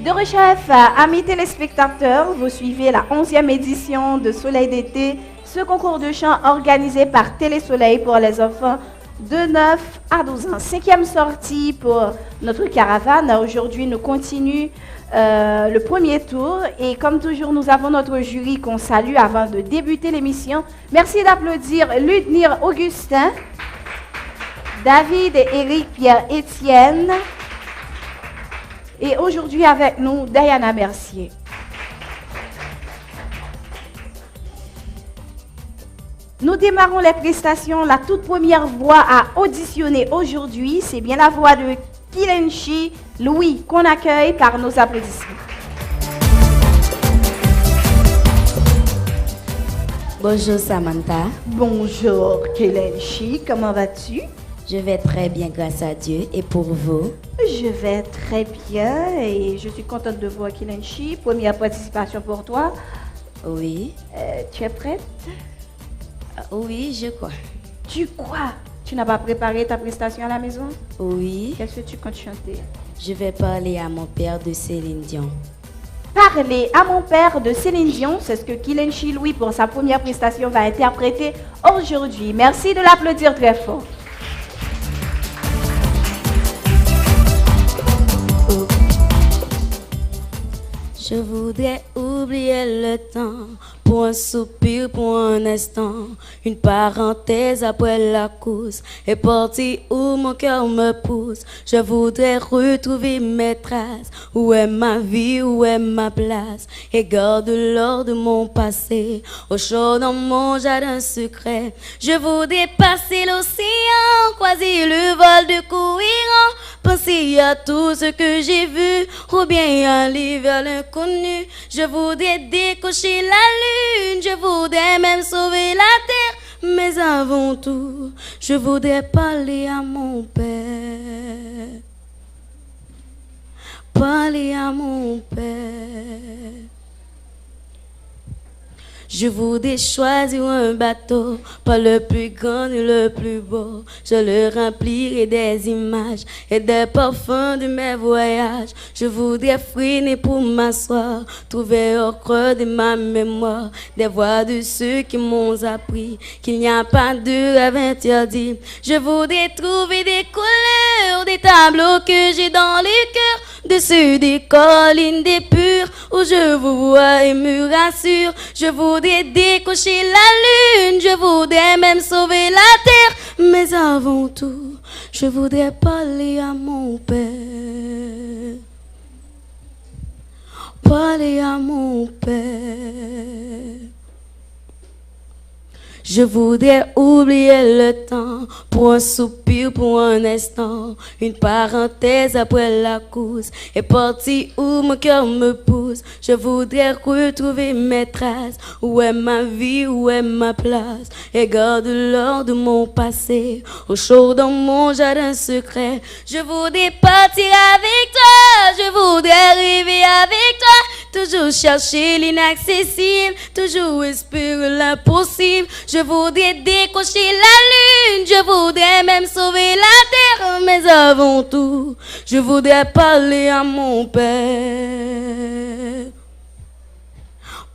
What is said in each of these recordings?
De rechef, amis téléspectateurs, vous suivez la 11e édition de Soleil d'été, ce concours de chant organisé par Télésoleil pour les enfants de 9 à 12 ans. 5e sortie pour notre caravane. Aujourd'hui, nous continuons le premier tour et comme toujours, nous avons notre jury qu'on salue avant de débuter l'émission. Merci d'applaudir Ludmire Augustin, David et Éric Pierre-Étienne. Et aujourd'hui avec nous, Diana Mercier. Nous démarrons les prestations. La toute première voix à auditionner aujourd'hui, c'est bien la voix de Kilenchi Louis qu'on accueille par nos applaudissements. Bonjour Samantha. Bonjour Kilenchi, comment vas-tu? Je vais très bien grâce à Dieu et pour vous? Je vais très bien et je suis contente de voir Kilenchi. Première participation pour toi. Oui. Tu es prête? Oui, je crois. Tu crois? Tu n'as pas préparé ta prestation à la maison? Oui. Qu'est-ce que tu comptes chanter? Je vais parler à mon père de Céline Dion. Parler à mon père de Céline Dion, c'est ce que Kilenchi Louis pour sa première prestation va interpréter aujourd'hui. Merci de l'applaudir très fort. Je voudrais oublier le temps, pour un soupir, pour un instant, une parenthèse après la course, et partir où mon cœur me pousse. Je voudrais retrouver mes traces, où est ma vie, où est ma place, et garder l'or de mon passé, au chaud dans mon jardin secret. Je voudrais passer l'océan, croiser le vol de courant, penser à tout ce que j'ai vu, ou bien aller vers l'inconnu. Je voudrais décocher la lune, je voudrais même sauver la terre, mais avant tout, je voudrais parler à mon père. Parler à mon père. Je voudrais choisir un bateau, pas le plus grand ni le plus beau. Je le remplirai des images et des parfums de mes voyages. Je voudrais freiner pour m'asseoir, trouver au creux de ma mémoire des voix de ceux qui m'ont appris qu'il n'y a pas de rêve interdit. Je voudrais trouver des couleurs, des tableaux que j'ai dans le cœur, dessus des collines, des pures où je vous vois et me rassure. Je voudrais décocher la lune, je voudrais même sauver la terre, mais avant tout, je voudrais parler à mon père. Parler à mon père. Je voudrais oublier le temps, pour un soupir, pour un instant, une parenthèse après la course, et partir où mon cœur me pousse. Je voudrais retrouver mes traces, où est ma vie, où est ma place, et garder l'or de mon passé, au chaud dans mon jardin secret. Je voudrais partir avec toi, je voudrais rêver avec toi, toujours chercher l'inaccessible, toujours espérer l'impossible. Je voudrais décocher la lune, je voudrais même sauver la terre, mais avant tout, je voudrais parler à mon père.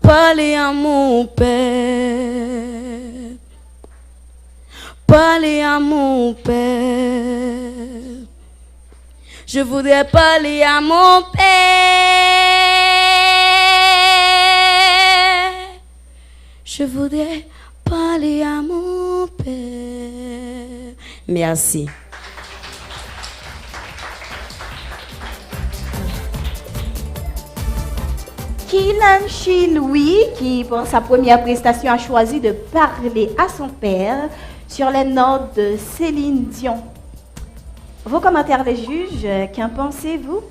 Parler à mon père. Parler à mon père. Je voudrais parler à mon père. Je voudrais parler à mon père. Merci. Kilenchi Louis, qui pour sa première prestation a choisi de parler à son père sur les notes de Céline Dion. Vos commentaires les juges, qu'en pensez-vous?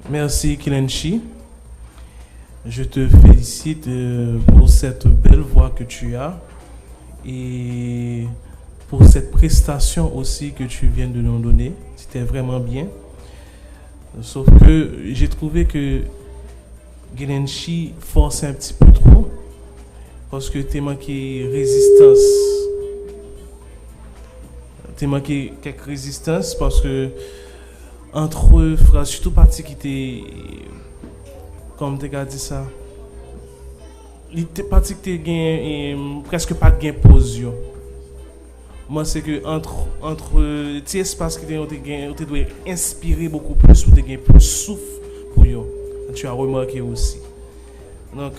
Merci Kilenchi. Je te félicite pour cette belle voix que tu as et pour cette prestation aussi que tu viens de nous donner. C'était vraiment bien. Sauf que j'ai trouvé que Kilenchi force un petit peu trop parce que tu as manqué résistance. Tu as manqué quelques résistances parce que entre phrases, surtout partie qui était, comme tu as dit ça, il était partie qui était presque pas gain pause. Moi, c'est que entre ces espaces qui te doit inspirer beaucoup plus pour te gagner plus souffle pour eux. Tu as remarqué aussi. Donc,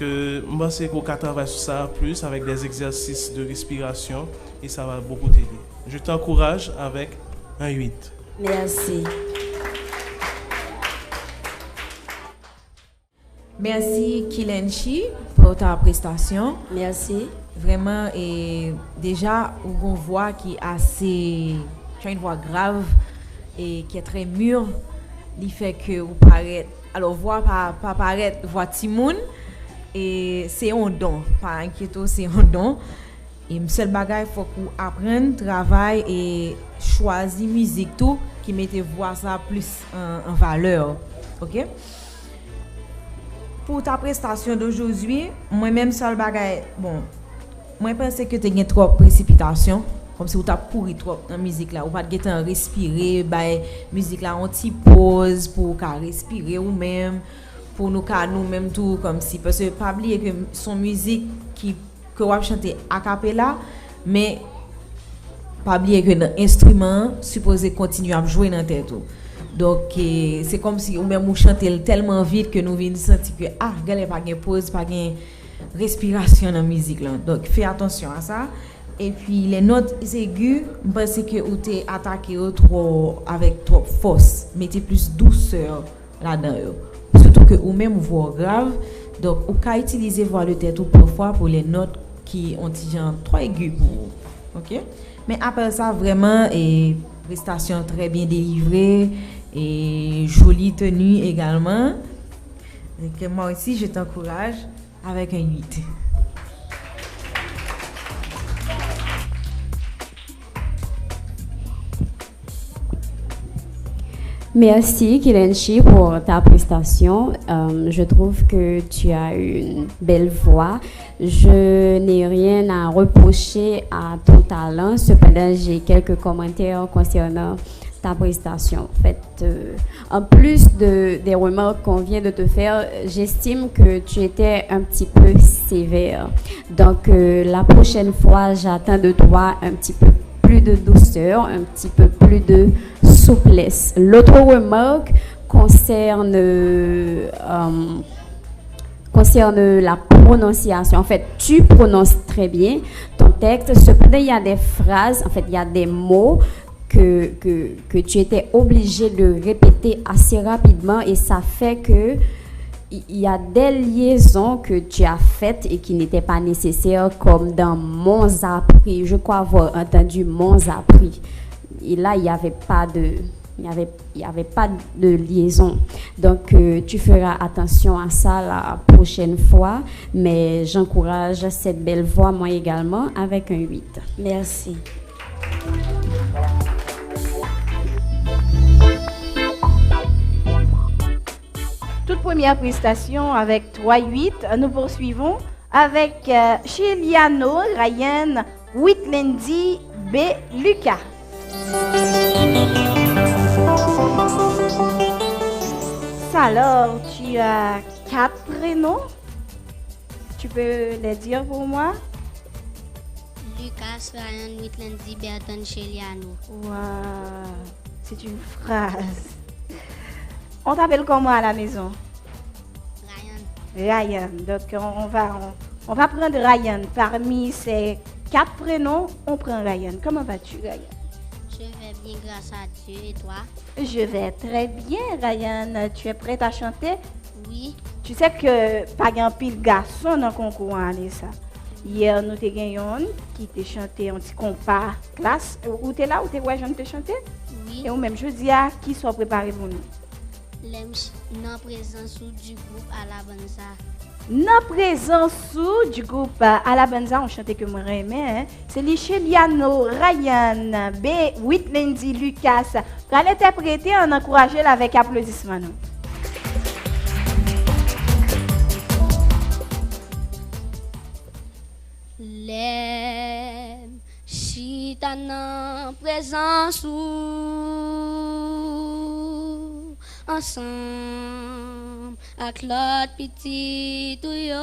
moi, c'est qu'on travaille sur ça plus avec des exercices de respiration et ça va beaucoup t'aider. Je t'encourage avec un 8. Merci. Merci Kilenchi pour ta prestation. Merci. Vraiment, et déjà, on voit qui est assez. Tu as une voix grave et qui est très mûre. Il fait que vous paraît. Alors, voix pas paraître, voix timoun. Et c'est un don. Pas inquiéto, c'est un don. Et le seul bagage, il faut qu'on apprenne, travaille et choisir musique tout qui mette voix ça plus en valeur. OK? Pour ta prestation d'aujourd'hui, moi-même, seul bagage, bon, moi je pense que tu as trop de précipitation, comme si tu as pourri trop dans la musique là, ou pas de temps respirer, bah musique là on t'y pause pour qu'à respirer ou même pour nous même tout comme si parce que pas oublier que son musique que on chanter a cappella, mais pas oublier que l'instrument supposé continuer à jouer dans tête tout. Donc c'est comme si ou même on chanter tellement vite que nous venons sentir que galère pas gain pause, pas gain respiration dans la musique là. Donc fais attention à ça. Et puis les notes aiguës, parce que vous t'es attaqué trop avec trop force, mettez plus douceur là-dedans. Surtout que ou même voix grave, donc vous pouvez utiliser voix de tête ou parfois pour les notes qui ont genre trop aiguës pour vous. OK? Mais après ça vraiment et prestation très bien délivrée et jolie tenue également. Donc moi aussi je t'encourage avec un 8. Merci Kilenchi pour ta prestation. Je trouve que tu as une belle voix. Je n'ai rien à reprocher à ton talent. Cependant, j'ai quelques commentaires concernant ta prestation. En fait, en plus des remarques qu'on vient de te faire, j'estime que tu étais un petit peu sévère. Donc, la prochaine fois, j'attends de toi un petit peu plus de douceur, un petit peu plus de souplesse. L'autre remarque concerne la prononciation. En fait, tu prononces très bien ton texte. Cependant, il y a des phrases, en fait, il y a des mots que tu étais obligé de répéter assez rapidement et ça fait que il y a des liaisons que tu as faites et qui n'étaient pas nécessaires, comme dans mon appris. Je crois avoir entendu mon appris. Et là, il n'y avait pas de liaison. Donc, tu feras attention à ça la prochaine fois. Mais j'encourage cette belle voix, moi également, avec un 8. Merci. Toute première prestation avec 3-8. Nous poursuivons avec Chiliano, Ryan, Whitlandy, B. Lucas. Alors, tu as 4 prénoms. Tu peux les dire pour moi? Lucas, Ryan, Whitlandy, Berton, Chiliano. Wow, c'est une phrase. On t'appelle comment à la maison? Ryan. Donc on va prendre Ryan. Parmi ces 4 prénoms, on prend Ryan. Comment vas-tu, Ryan? Je vais bien grâce à Dieu et toi? Je vais très bien, Ryan. Tu es prête à chanter? Oui. Tu sais que pas grand pile garçon dans le concours en année ça. Hier nous t'ai gagné qui t'a chanté un petit compas classe. Où t'es là, où t'es ouais, je te chanter? Oui. Et ou même jeudi à qui soit préparé pour nous? Non présence du groupe Alabanza. Non présence du groupe Alabanza, on chantait que moi aimé, hein? C'est les Chiliano, Ryan, B, Whitlandy, Lucas. Pour l'interpréter, on encourage avec applaudissements. L'aime, chita non présence ensemble avec l'autre petit ou yo.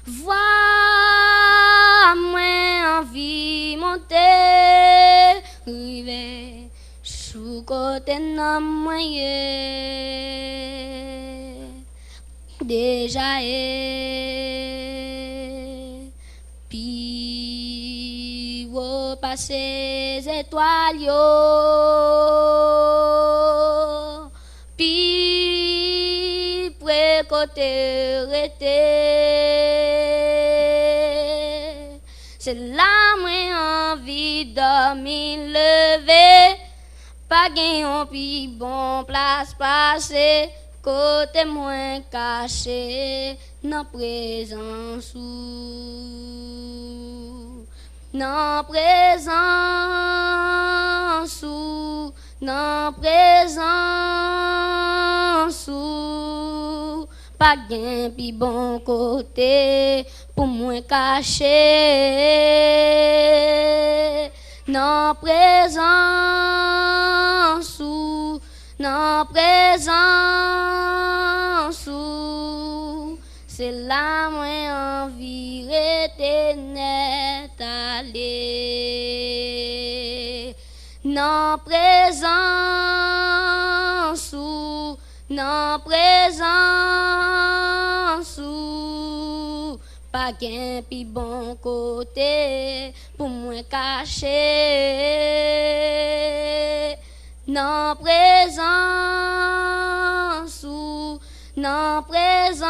Vois moi envie monter, river sous côté nan moyen. Déjà puis au passer étoiles yo, puis près côté rete, c'est là moi envie dormir lever, pas gain pi bon place passer. Côté moins caché, non présence ou, non présence ou, non présence ou, pas gain pi bon côté pour moins caché, non présence ou, non présence ou, c'est là moi envie rester net aller. Non présence ou, non présence ou, pas qu'un pi bon côté pour moi cacher. Non présence ou, non présence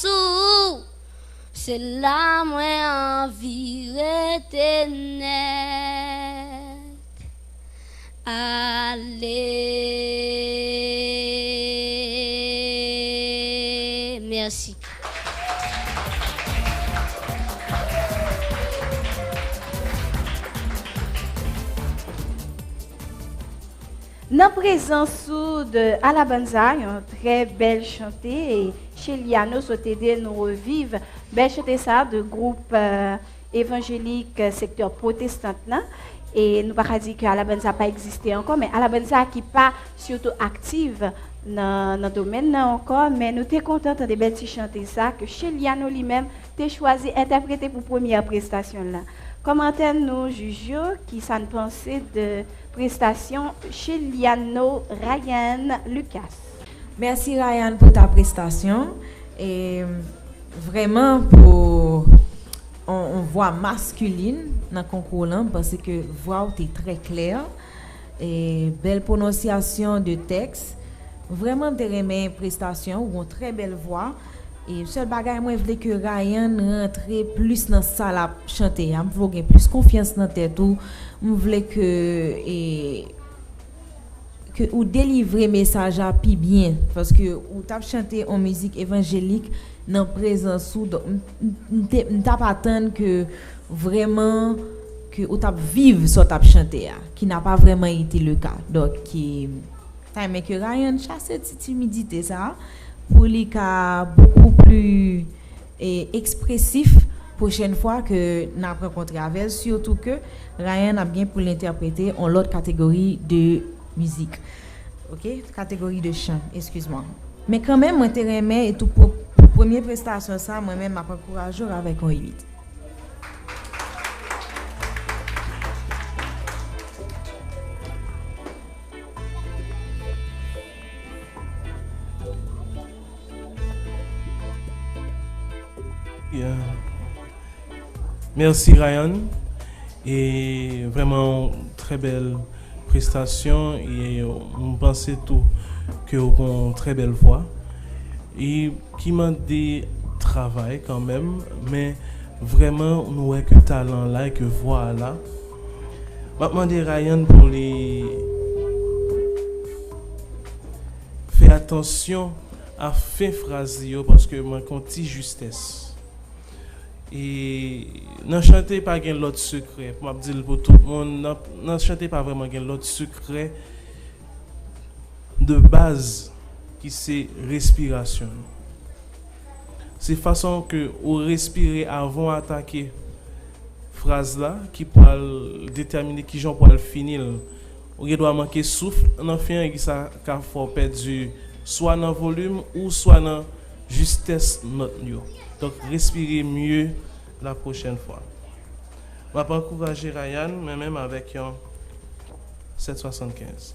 ou, c'est là moi envie rester net. Allez, merci. Dans présence de Alabanza, une très belle chantée, et chez Liano, souhaité nous revivre, belle chantée ça de groupe évangélique secteur protestant là. Et nous pas dire que Alabanza pas existé encore, mais Alabanza qui pas surtout active dans le domaine là encore, mais nous sommes contents de belles chanter ça que chez Liano lui-même t'ai choisi interpréter pour première prestation là. Commentaire nous jugeons qui s'en pensait de prestation chez Liano Ryan Lucas. Merci Ryan pour ta prestation et vraiment pour on voit masculine dans le concours là parce que voix est très claire et belle prononciation de texte. Vraiment de remet prestation ou une très belle voix. Et seul bagage moi voulais que Ryan rentre plus dans ça la chanter, me voulais plus confiance dans tête ou me voulais que ou délivrer message à pi bien parce que ou t'a chanter en musique évangélique dans présence ou t'a pas attendre que vraiment que ou t'a vivre ça t'a chanter qui n'a pas vraiment été le cas. Donc qui mais que Ryan chasse cette timidité ça pour lui beaucoup plus expressif prochaine fois que n'a rencontré avec surtout que Ryan a bien pour l'interpréter en l'autre catégorie de musique. OK, catégorie de chant, excuse-moi. Mais quand même moi t'aimais et tout pour première prestation ça moi même m'a encouragé avec un 8. Merci Ryan et vraiment très belle prestation et on pensait tout que vous avez une très belle voix et qui m'a dit travail quand même mais vraiment nous voyons que talent là et que voix là. Je vais demander Ryan pour les faire attention à fin phrase parce que moi compte justesse. Et n'en chantez pas gain l'autre secret pour dire pour tout le monde n'en chantez pas vraiment gain l'autre secret de base qui c'est respiration. C'est façon que vous respirez avant d'attaquer phrase là qui peut déterminer qui j'en pour le finir. Ou doit manquer souffle dans fin et ça qu'a faut perdu soit dans volume ou soit dans justesse note yo. Donc respirez mieux la prochaine fois. On va pas encourager Ryan mais même avec un 775.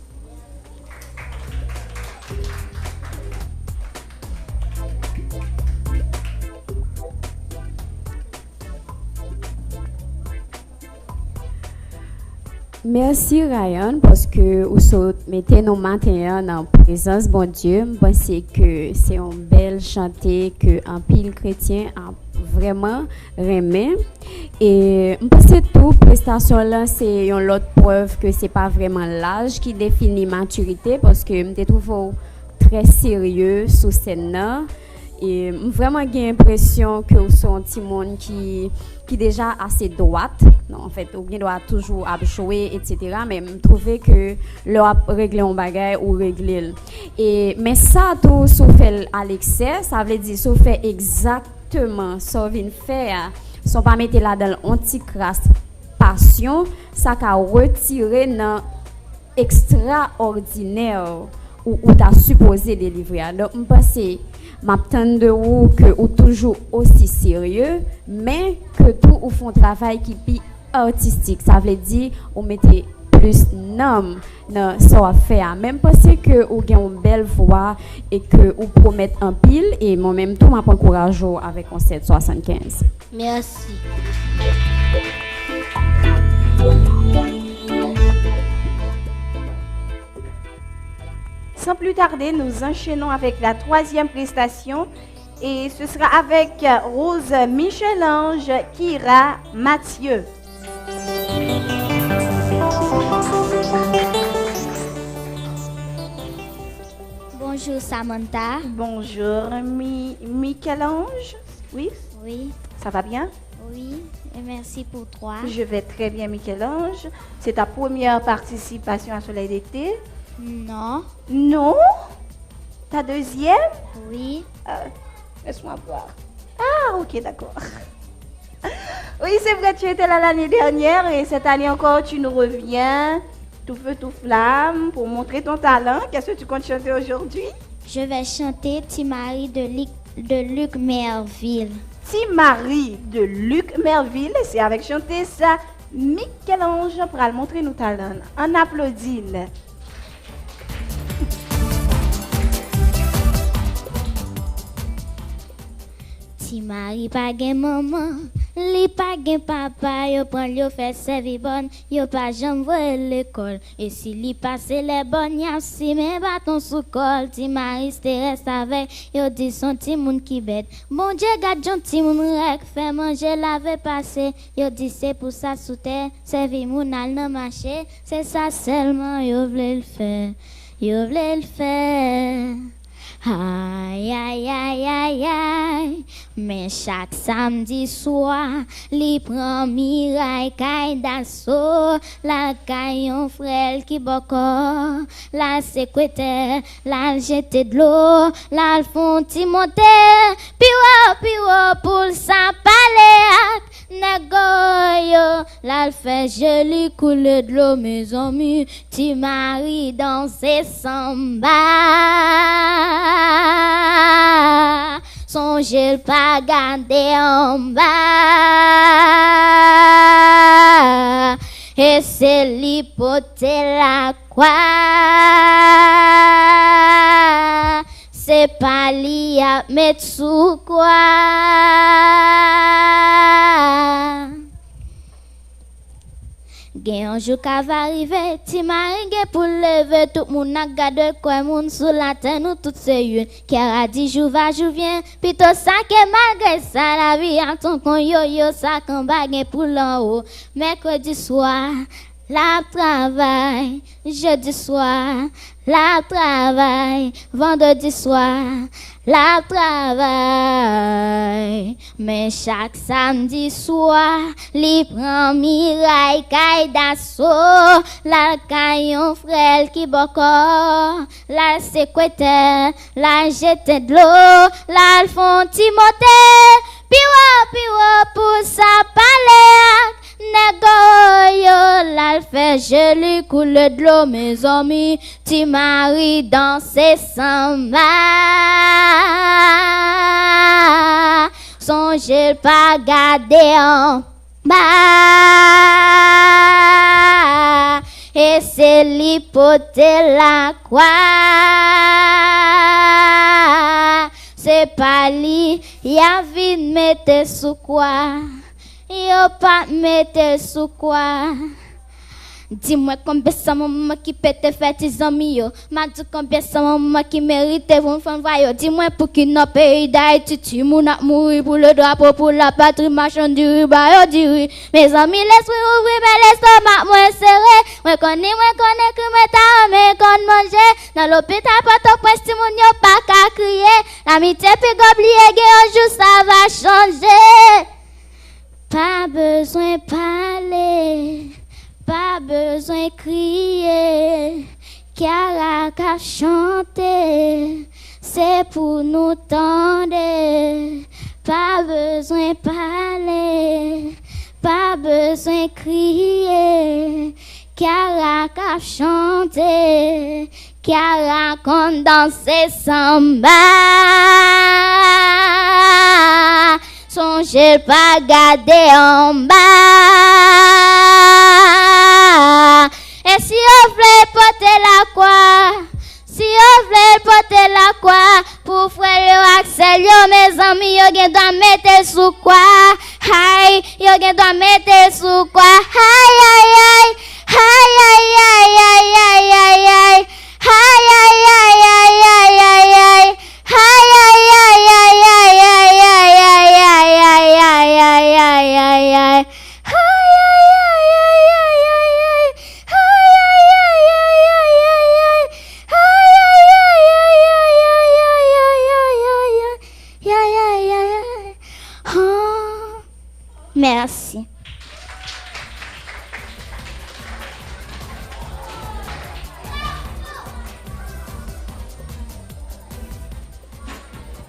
Merci Ryan parce que vous mettez nos matin en présence bon Dieu. Je pense que c'est un bel chanté que un pile chrétien a vraiment aimé et je pense que toute prestation là c'est une autre preuve que c'est pas vraiment l'âge qui définit maturité parce que je trouve très sérieux sous scène là. Et vraiment j'ai l'impression que vous sont un petit monde qui déjà assez droite. Non, en fait, on doit toujours jouer, etc. Mais je trouvais que leur régler un bagage ou régler. Et mais ça tout sauf fait à l'excès, ça veut dire sauf fait exactement ça vient faire. Sans pas mettre là dans l'anticrasse passion, ça qu'a retiré dans extraordinaire ou t'as supposé délivrer. Donc je pense m'attend de vous que ou toujours aussi sérieux mais que tout au fond travail qui est artistique, ça veut dire on mettez plus nom dans ça faire même penser que vous avez une belle voix et que vous promettez un pile et moi même tout m'a encouragé avec un 775. Merci. Sans plus tarder, nous enchaînons avec la troisième prestation et ce sera avec Rose Michel-Ange, Kira Mathieu. Bonjour Samantha. Bonjour Michel-Ange. Oui, Oui, ça va bien? oui, et merci pour toi. Je vais très bien Michel-Ange. C'est ta première participation à Soleil d'été? Non, Non? Ta deuxième? oui, Laisse-moi voir. Ah, ok, d'accord. Oui, c'est vrai, tu étais là l'année dernière et cette année encore, tu nous reviens tout feu, tout flamme pour montrer ton talent. Qu'est-ce que tu comptes chanter aujourd'hui? je vais chanter Timari de Luc Merville. Marie de Luc Merville, c'est avec chanter ça. Michel-Ange pour le montrer nos talents. On applaudit. Timari pa gen maman, li pa gen papa, yo pran yo fè servi bon, yo pa jam voye l'école. Et si li passe les bonnes, y a si men baton sous col. Timari ste reste avec, yo di son ti moun ki bête. Bon Dieu gade jon ti moun rek, fè manger lave passé. Yo di c'est pour ça sous terre, servi moun al nan marché. C'est ça seulement yo vle le faire, yo vle le faire. Aïe, aïe, aïe, aïe, aïe, mais chaque samedi soir, li prend miraille kay d'assaut, la caillon frêle qui boko, la secrétaire, la jette de l'eau, la le font monter, piwa, pour sa palais, Nagoyo, la le fait joli couler de l'eau, mes amis, ti mari dans ses samba. Songez pas garder en bas. Et c'est l'hypothèse la quoi. C'est pas li à mettre sous quoi. Gen un jour qui va arriver, ti maringue pour lever tout moun a gade quoi moun sous la terre nous toutes c'est une qui a dit jou va jou vient plutôt ça que malgré ça la vie a ton con yo ça qu'on bague pour l'en haut mercredi soir la travail jeudi soir la travail vendredi soir la travail mais chaque samedi soir li prend miraille kay d'assaut la caillon frêle qui boko la secrétaire la jette de l'eau la le font Timothée piwa pour sa palais neige, les coule de l'eau, mes amis, ti mari danser samba. Songez pas garder en bas. Et c'est l'hypothèse la quoi. C'est pas li, y'a vite mettre sous quoi. Yo pas mettre sous quoi. Dis-moi combien ça maman qui pète fait tes amis yo. M'a dit combien ça maman qui mérite vos femmes voyons. Dis-moi pour qui nos pays d'Haïti tu moun a mourir pour le drapeau pour la patrie marchand du riba yo di oui. Mes amis laisse-moi ouvrir mais l'estomac moi serré. Moi connais que moi ta mais qu'on manger dans l'hôpital pas to prince ti moun yo pas qu'à crier. L'amitié puis goblier un jour ça va changer. Pas besoin parler. Pas besoin crier, Kiara qu'a chanté, c'est pour nous tendre. Pas besoin parler, pas besoin crier, Kiara qu'a chanté, Kiara qu'on danser samba. Songez pas garder en bas. Et si on voulait porter la croix, si on voulait porter la croix, pour frère yo Axel yo mes amis yo gen doit mettre sous quoi. Hay, yo gen doit mettre sous quoi. Hay hay hay. Hay hay hay hay hay hay hay. Hay hay hay hay hay hay hay. Hay hay hay hay hay hay hay hay. Merci.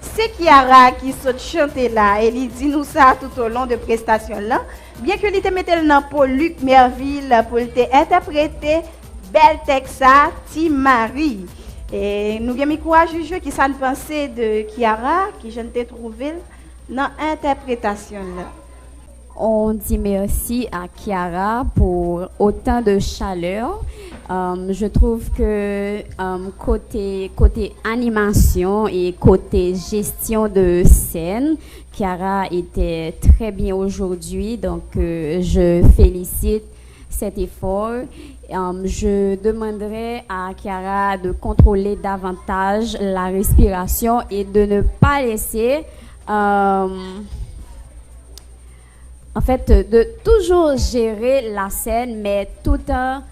C'est Kiara qui saute chanter là et il dit nous ça tout au long de prestation là. Bien que l'ité mette le nom pour Luc Merville pour interpréter Belle Texa Ti Marie. Et nous avons courage juger qui ça ne pensait de Kiara qui je ne t'ai trouvé dans l'interprétation là. On dit merci à Kiara pour autant de chaleur. Je trouve que côté animation et côté gestion de scène, Kiara était très bien aujourd'hui. Donc, je félicite cet effort. Je demanderai à Kiara de contrôler davantage la respiration et de ne pas laisser... en fait, de toujours gérer la scène, mais tout en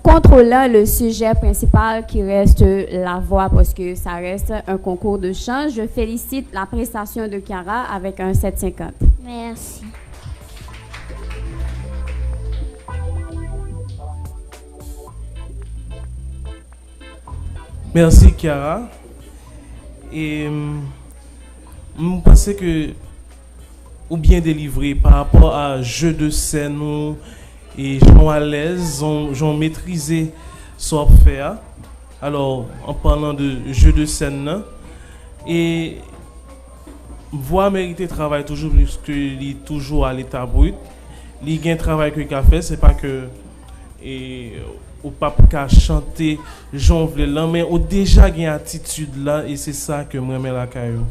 contrôlant le sujet principal qui reste la voix, parce que ça reste un concours de chant. Je félicite la prestation de Kiara avec un 7,50. Merci. Merci Kiara. Et je pense que ou bien délivré par rapport à jeu de scène et j'en à l'aise, j'en maîtrisé ce faire. Alors en parlant de jeu de scène et voix mérité travail toujours plus que il toujours à l'état brut. Il y a un travail que qu'a fait, c'est pas que et ou pas qu'à chanter j'en voulais là mais ou déjà une attitude là et c'est ça que moi j'aime la caillou.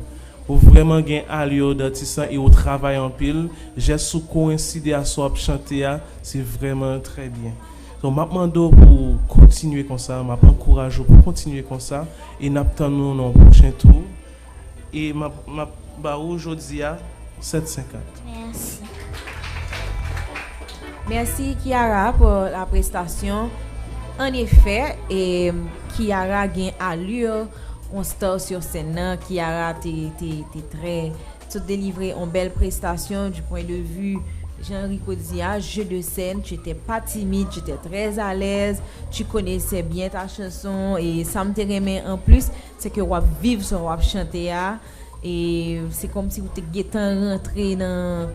Ou vraiment gain allure d'artiste et au travail en pile, j'ai sous coïncider à soit chanter c'est vraiment très bien. Donc m'a demandé pour continuer comme ça, m'a encouragé pour continuer comme ça et n'attend nous dans prochain tour et m'a aujourd'hui à 7,50. Merci. Merci Kiara pour la prestation. En effet, et Kiara gain allure, on star sur scène, Kiara très délivré une belle prestation du point de vue Jean-Rico Dia, jeu de scène, tu étais pas timide, tu étais très à l'aise, tu connaissais bien ta chanson et ça me remet en plus, c'est que on vivre sur on chanter et c'est comme si vous étiez rentré dans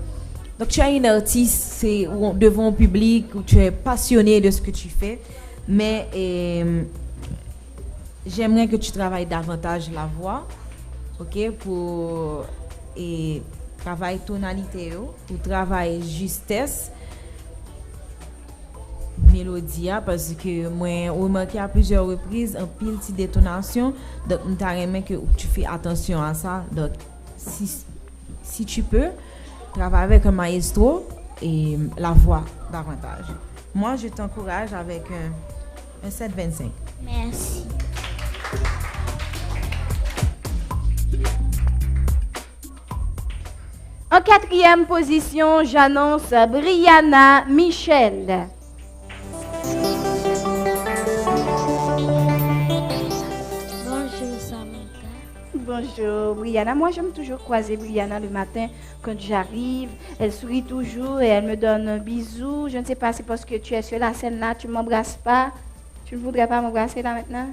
Donc tu es une artiste, c'est devant le public, où tu es passionné de ce que tu fais, mais j'aimerais que tu travailles davantage la voix, ok, pour travailler tonalité, pour travailler justesse, mélodie, parce que moi remarqué à plusieurs reprises un pile de détonation, donc j'aimerais que tu fais attention à ça. Donc si tu peux travailler avec un maestro et la voix davantage. Moi je t'encourage avec un 7-25. Merci. En 4e position, j'annonce Brianna Michel. Bonjour Samantha. Bonjour Brianna. Moi, j'aime toujours croiser Brianna le matin quand j'arrive. Elle sourit toujours et elle me donne un bisou. Je ne sais pas, c'est parce que tu es sur la scène là, tu ne m'embrasses pas. Tu ne voudrais pas m'embrasser là maintenant?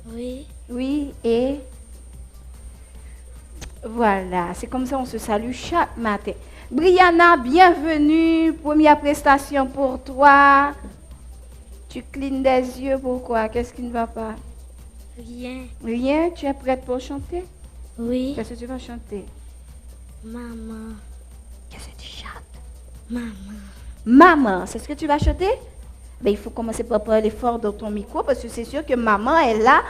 Oui. Oui, et voilà, c'est comme ça on se salue chaque matin. Brianna, bienvenue. Première prestation pour toi. Tu clignes des yeux, pourquoi? Qu'est-ce qui ne va pas? Rien. Rien, tu es prête pour chanter? Oui. Qu'est-ce que tu vas chanter? Maman. Qu'est-ce que tu chantes? Maman. Maman, c'est ce que tu vas chanter? Ben, il faut commencer par parler fort dans ton micro parce que c'est sûr que maman est là,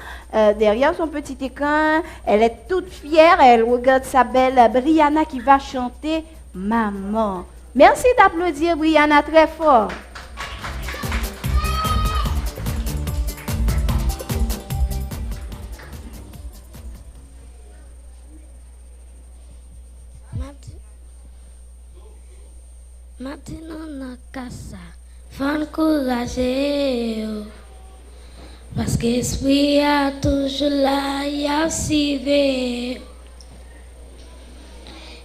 derrière son petit écran. Elle est toute fière. Elle regarde sa belle Brianna qui va chanter Maman. Merci d'applaudir Brianna très fort. Maintenant, na casa. Faut encourager, parce que l'esprit a toujours là, il a suivi.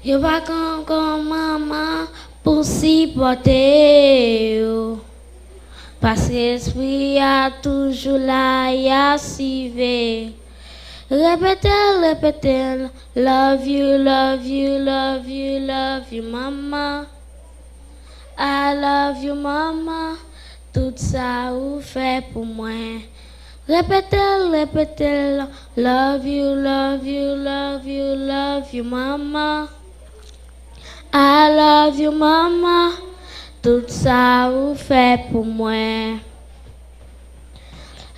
Il va comme maman pour s'y porter, parce que l'esprit a toujours là, il a suivi. Répétez, love you, love you, love you, love you, mama. I love you, mama. Tout ça vous fait pour moi. Répétez, love you, love you, love you, love you, mama. I love you, mama. Tout ça vous fait pour moi.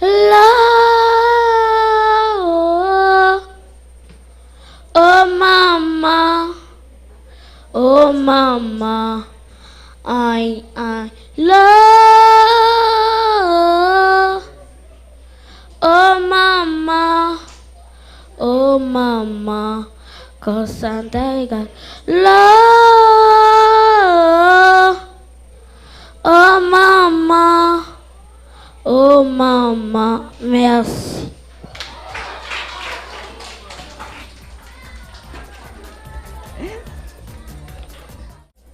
Love, oh mama, oh mama. I love, oh mama, cause I'm got love, oh mama, merci.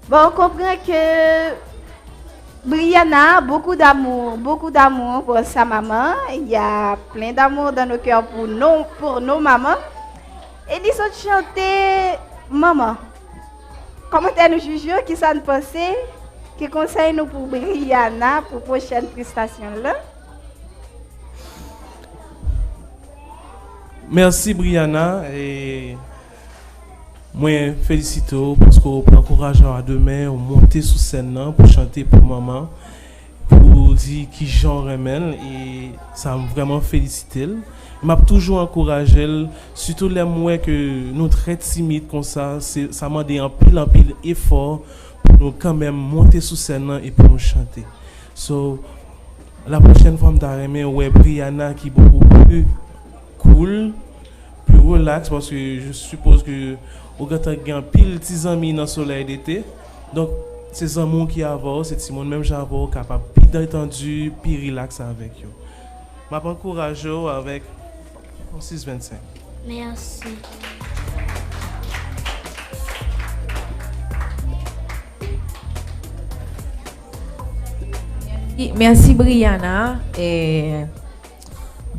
Bon, on comprend que Brianna a beaucoup d'amour pour sa maman. Il y a plein d'amour dans nos cœurs pour nos mamans. Et ils sont chantés Maman. Comment nous jugeons, qui ça nous pensait, qui conseille nous pour Brianna pour la prochaine prestation là? Merci Brianna et moi félicite parce qu'on prend courage à demain, on monter sur scène pour chanter pour maman, pour dire qui j'en remène et ça m'a vraiment félicité. M'a toujours encouragé, surtout les mois que nous très timides comme ça m'a dit en pile effort pour nous quand même monter sur scène et pour nous chanter. So la prochaine fois m'ta ouais Brianna qui est beaucoup plus cool, plus relax parce que je suppose que au gars t'as pile petits amis dans le soleil d'été. Donc ces amours qui avant, c'est Simon même j'avais capable plus détendu, plus relax avec eux. M'a encouragé avec 6-25. Merci. Merci Brianna. Et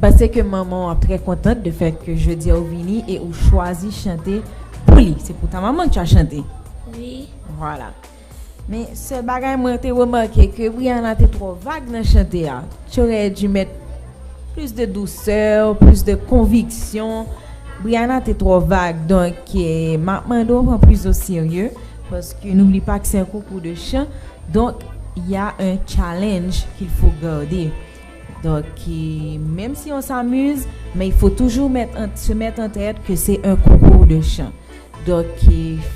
parce que maman est très contente de fait que je dis au Vini et ou choisi chanter pour lui. C'est pour ta maman que tu as chanté. Oui. Voilà. Mais ce bagage, moi, j'ai remarqué que Brianna était trop vague dans le chanter. Tu aurais dû mettre plus de douceur, plus de conviction. Brianna était trop vague, donc maintenant on prend plus au sérieux parce que n'oublie pas que c'est un concours de chant, donc il y a un challenge qu'il faut garder. Donc même si on s'amuse, mais il faut toujours se mettre en tête que c'est un concours de chant. Donc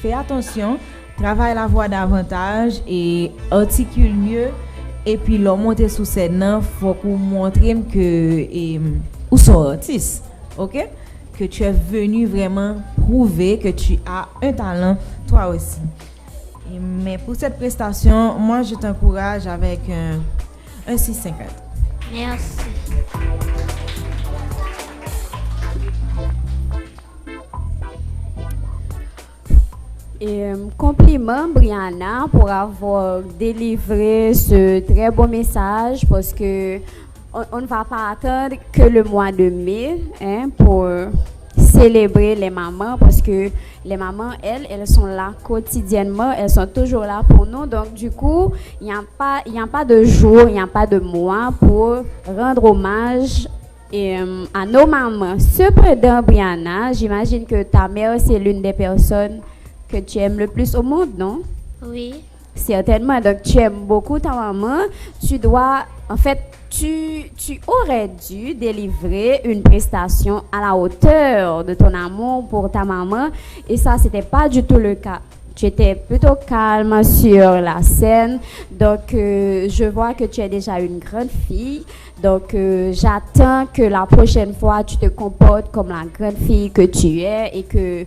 fais attention, travaille la voix davantage et articule mieux. Et puis là monter sous scène, faut qu'on montre que où sont artistes, ok? Que tu es venu vraiment prouver que tu as un talent toi aussi. Mais pour cette prestation, moi je t'encourage avec un 6,50. Merci. Et compliment Brianna pour avoir délivré ce très beau message parce que on ne va pas attendre que le mois de mai pour célébrer les mamans parce que les mamans, elles sont là quotidiennement, elles sont toujours là pour nous. Donc du coup, il n'y a pas de jour, il n'y a pas de mois pour rendre hommage à nos mamans. Cependant, Brianna, j'imagine que ta mère, c'est l'une des personnes que tu aimes le plus au monde, non? Oui. Certainement. Donc tu aimes beaucoup ta maman. Tu aurais dû délivrer une prestation à la hauteur de ton amour pour ta maman et ça, c'était pas du tout le cas. Tu étais plutôt calme sur la scène. Donc, je vois que tu es déjà une grande fille. Donc, j'attends que la prochaine fois, tu te comportes comme la grande fille que tu es et que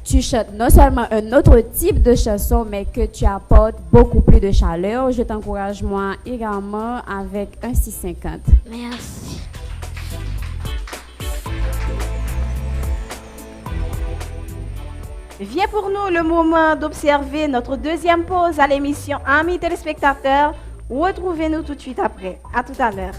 tu chantes non seulement un autre type de chanson, mais que tu apportes beaucoup plus de chaleur. Je t'encourage, moi, également, avec un 6,50. Merci. Vient pour nous le moment d'observer notre deuxième pause à l'émission. Amis téléspectateurs, retrouvez-nous tout de suite après. À tout à l'heure.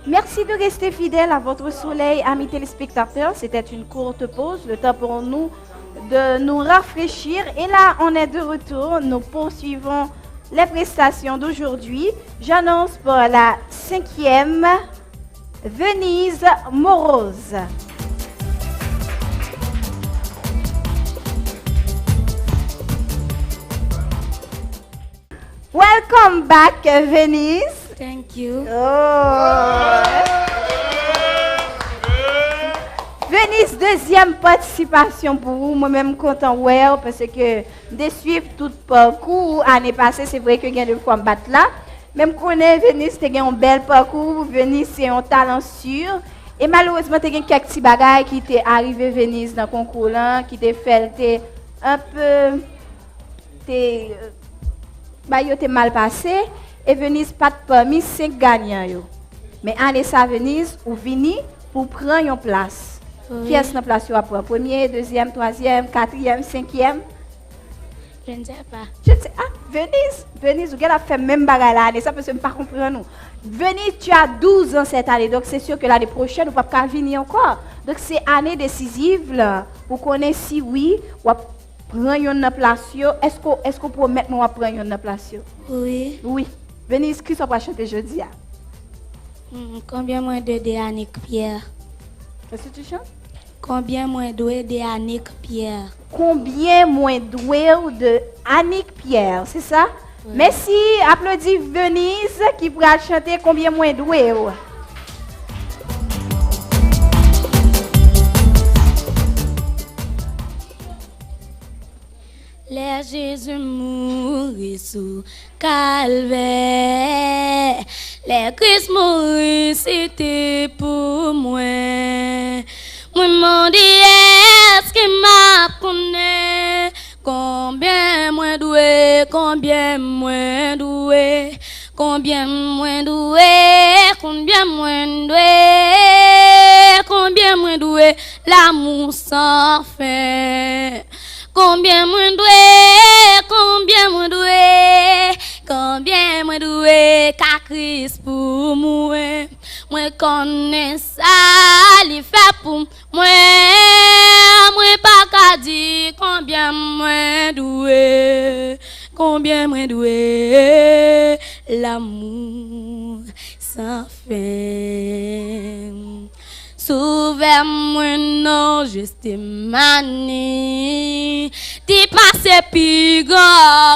Merci de rester fidèle à votre soleil, amis téléspectateurs. C'était une courte pause, le temps pour nous de nous rafraîchir. Et là, on est de retour. Nous poursuivons les prestations d'aujourd'hui. J'annonce pour la 5e, Venise Morose. Welcome back, Venise. Thank you. Venise, deuxième participation pour vous. Moi-même content parce que de suivre tout parcours l'année passée, c'est vrai que il y a deux fois me battre là. Même connaît Venise, tu as un bel parcours. Venise, c'est un talent sûr. Et malheureusement, tu as quelques petits bagages qui t'est arrivé Venise dans le concours là, qui t'est fait un peu t'es mal passé. Et Venise pas parmi 5 gagnants. Mais allez ça Venise ou vini pour prendre une place. Qui est-ce dans place après? Premier, deuxième, troisième, quatrième, cinquième? Je ne sais pas. Je ne sais. Ah, Venise, vous avez fait même bagarre l'année, ça peut se pas comprendre nous. Venise, tu as 12 ans cette année, donc c'est sûr que l'année prochaine, vous ne pouvez pas venir encore. Donc c'est année décisive là, pour connaître si oui, ou prendre une place. Est-ce qu'on peut mettre moi prendre une place? Oui. Oui. Venise, qui sont pas chanter jeudi? Combien moins de Annick Pierre? Qu'est-ce que tu chantes? Combien moins de Annick Pierre? Combien moins doué de Annick Pierre, c'est ça? Oui. Merci, applaudis Venise qui pourra chanter combien moins doué. Les Jésus mourit sous calvaire, les Christ mourit c'était pour moi. Moi m'en dis est-ce qu'il m'a connaît? Combien moins doué, combien moins doué, combien moins doué, combien moins doué, combien moins doué, l'amour sans fin. Combien moins doué, combien moins doué, combien moins doué, car Christ pour moi. Moi connais ça, il fait pour moi. Moi pas qu'à dire combien moins doué, combien moins doué, l'amour sans fin. Sauve-moi non juste manie, t'es passé puis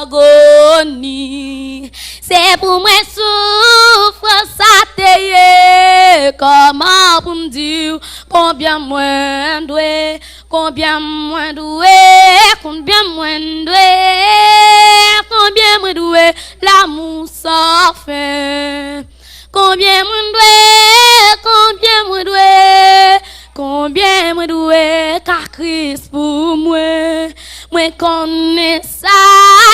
agonie. C'est pour moi souffre ça t'ayé. Comment pour me dire combien moins doué, combien moins doué, combien moins doué, combien moins doué, l'amour sans fin. Combien moins doué, combien moins doué, combien moins doué, car Christ pour moi. Moi connais ça,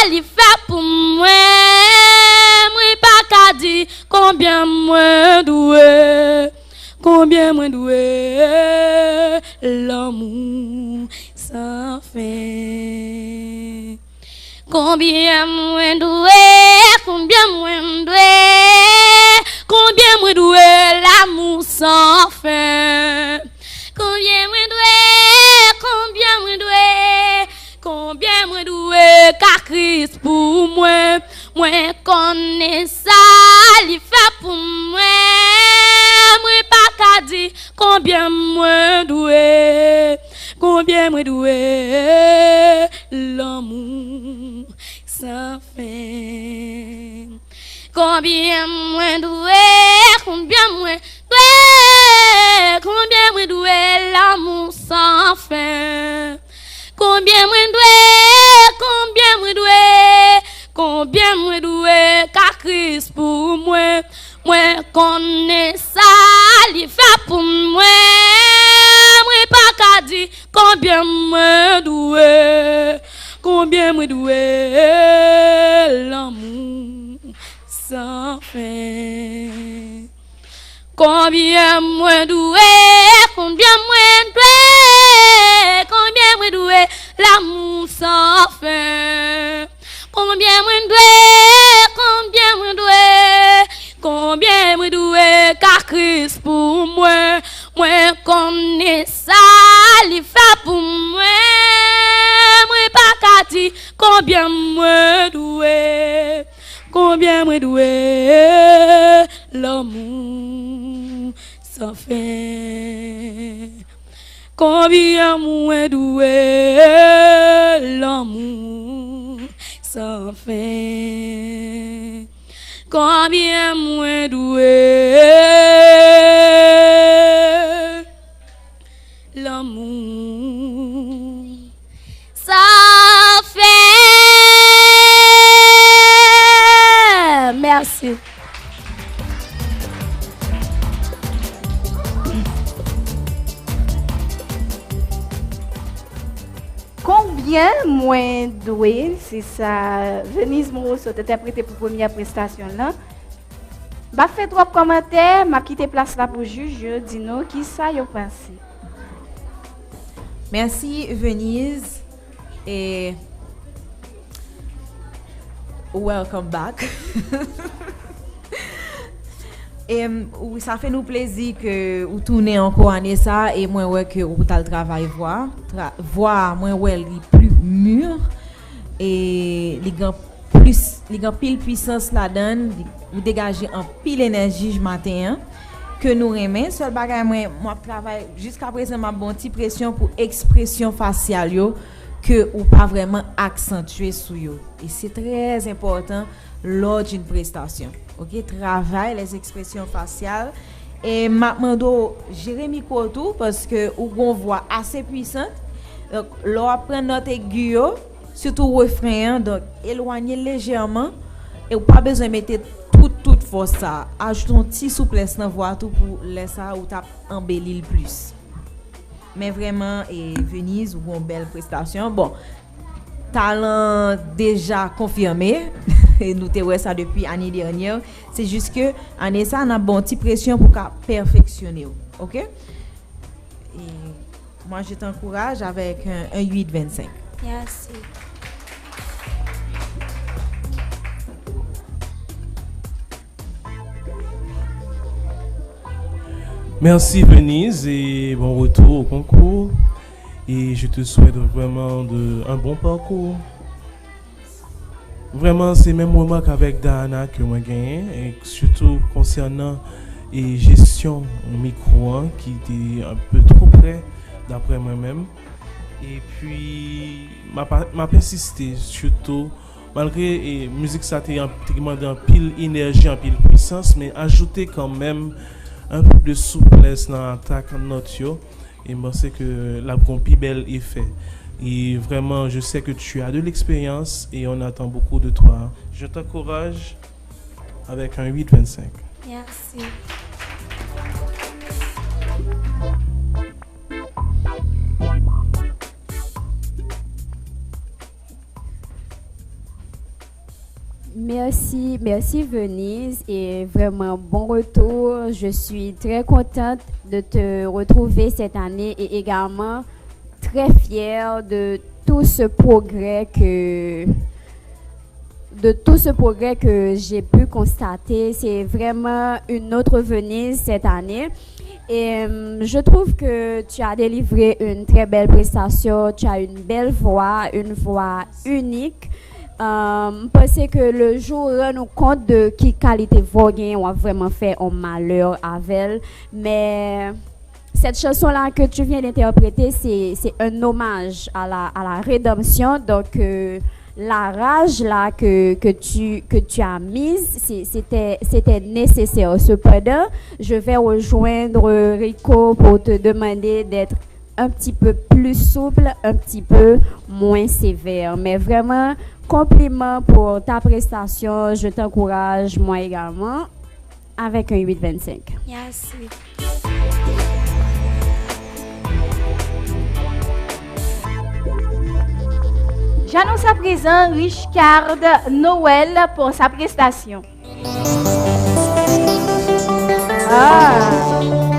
il fait pour moi. Moi pas qu'à dire combien moins doué, combien moins doué, l'amour sans fin. Combien moins doué, combien moins doué, combien moins doué, l'amour sans fin. Combien moins doué, combien moins doué, combien moins doué, car Christ pour moi. Moi connais ça, il fait pour moi. Moi pas qu'à dire combien moins doué, combien moins doué, l'amour sans fin. Combien moins doué, combien moins doué, combien moins doué, l'amour sans fin. Combien moins doué, combien moins doué, combien moins doué, car Christ pour moi. Moi connais ça, il fait pour moi. Moi pas qu'à dire combien moins doué, combien moins doué, l'amour sans fin. Combien moins doué, combien moins doué, combien moins doué, l'amour sans fin. Combien moins doué, combien moins doué, combien moins doué, car Christ pour moi. Moi connais ça, il fait pour moi. Moi pas qu'à dire combien moins doué, combien moins doué, l'amour sans fin. Combien moins doué, l'amour sans fin. Combien moins doué, l'amour sans fin. Merci. Combien moins doué, c'est ça. Venise Moroso t'es interprété pour première prestation là. Bah fait trois commentaires, m'a quitté place là pour juge, dis-nous qui ça yo pensé. Merci Venise et welcome back. Et ça fait nous plaisir que vous tournez encore année ça et moi ouais que vous t'as le travail voir moi ouais les plus mûr et les grands pile puissance la donne vous dégagez en pile énergie matin que nous remet seul bagage moi travail jusqu'à présent ma bonne petite pression pour expression faciale yo que ou pas vraiment accentuer sur yo et c'est très important lors d'une prestation. OK, travaille les expressions faciales et mando Jérémy Kotou parce que ou gon voix assez puissante. Donc l'on prend notre aiguille surtout refrain donc éloigner légèrement et ou pas besoin mettre toute force ça. Ajoute un petit souplesse dans voix tout pour laisser ça ou t'a embellir plus. Mais vraiment et Venise ou une belle prestation. Bon, talent déjà confirmé et nous t'ai ça depuis l'année dernière, c'est juste que année ça on a bon petite pression pour perfectionner. OK? Et moi je t'encourage avec un 8-25. Merci. Merci Venise et bon retour au concours. Et je te souhaite vraiment un bon parcours. Vraiment, c'est même moment qu'avec Dana que moi gagné, et surtout concernant la gestion micro qui était un peu trop près d'après moi-même. Et puis, m'a persisté surtout, malgré la musique ça t'a demandé en pile énergie, en pile puissance, mais ajouter quand même un peu de souplesse dans l'attaque note yo. Et je pense que la plus belle effet. Et vraiment, je sais que tu as de l'expérience et on attend beaucoup de toi. Je t'encourage avec un 8-25. Merci. Merci Venise et vraiment bon retour. Je suis très contente de te retrouver cette année et également très fière de tout ce progrès que j'ai pu constater. C'est vraiment une autre Venise cette année. Et je trouve que tu as délivré une très belle prestation. Tu as une belle voix, une voix unique. Parce que le jour où on nous compte de qui qualité voix on a vraiment fait un malheur avec elle. Mais cette chanson-là que tu viens d'interpréter, c'est un hommage à la rédemption. Donc, la rage là que tu as mise, c'était nécessaire. Cependant, je vais rejoindre Rico pour te demander d'être un petit peu plus souple, un petit peu moins sévère. Mais vraiment, compliment pour ta prestation. Je t'encourage, moi également, avec un 8-25. Merci. J'annonce à présent Richard Noël pour sa prestation.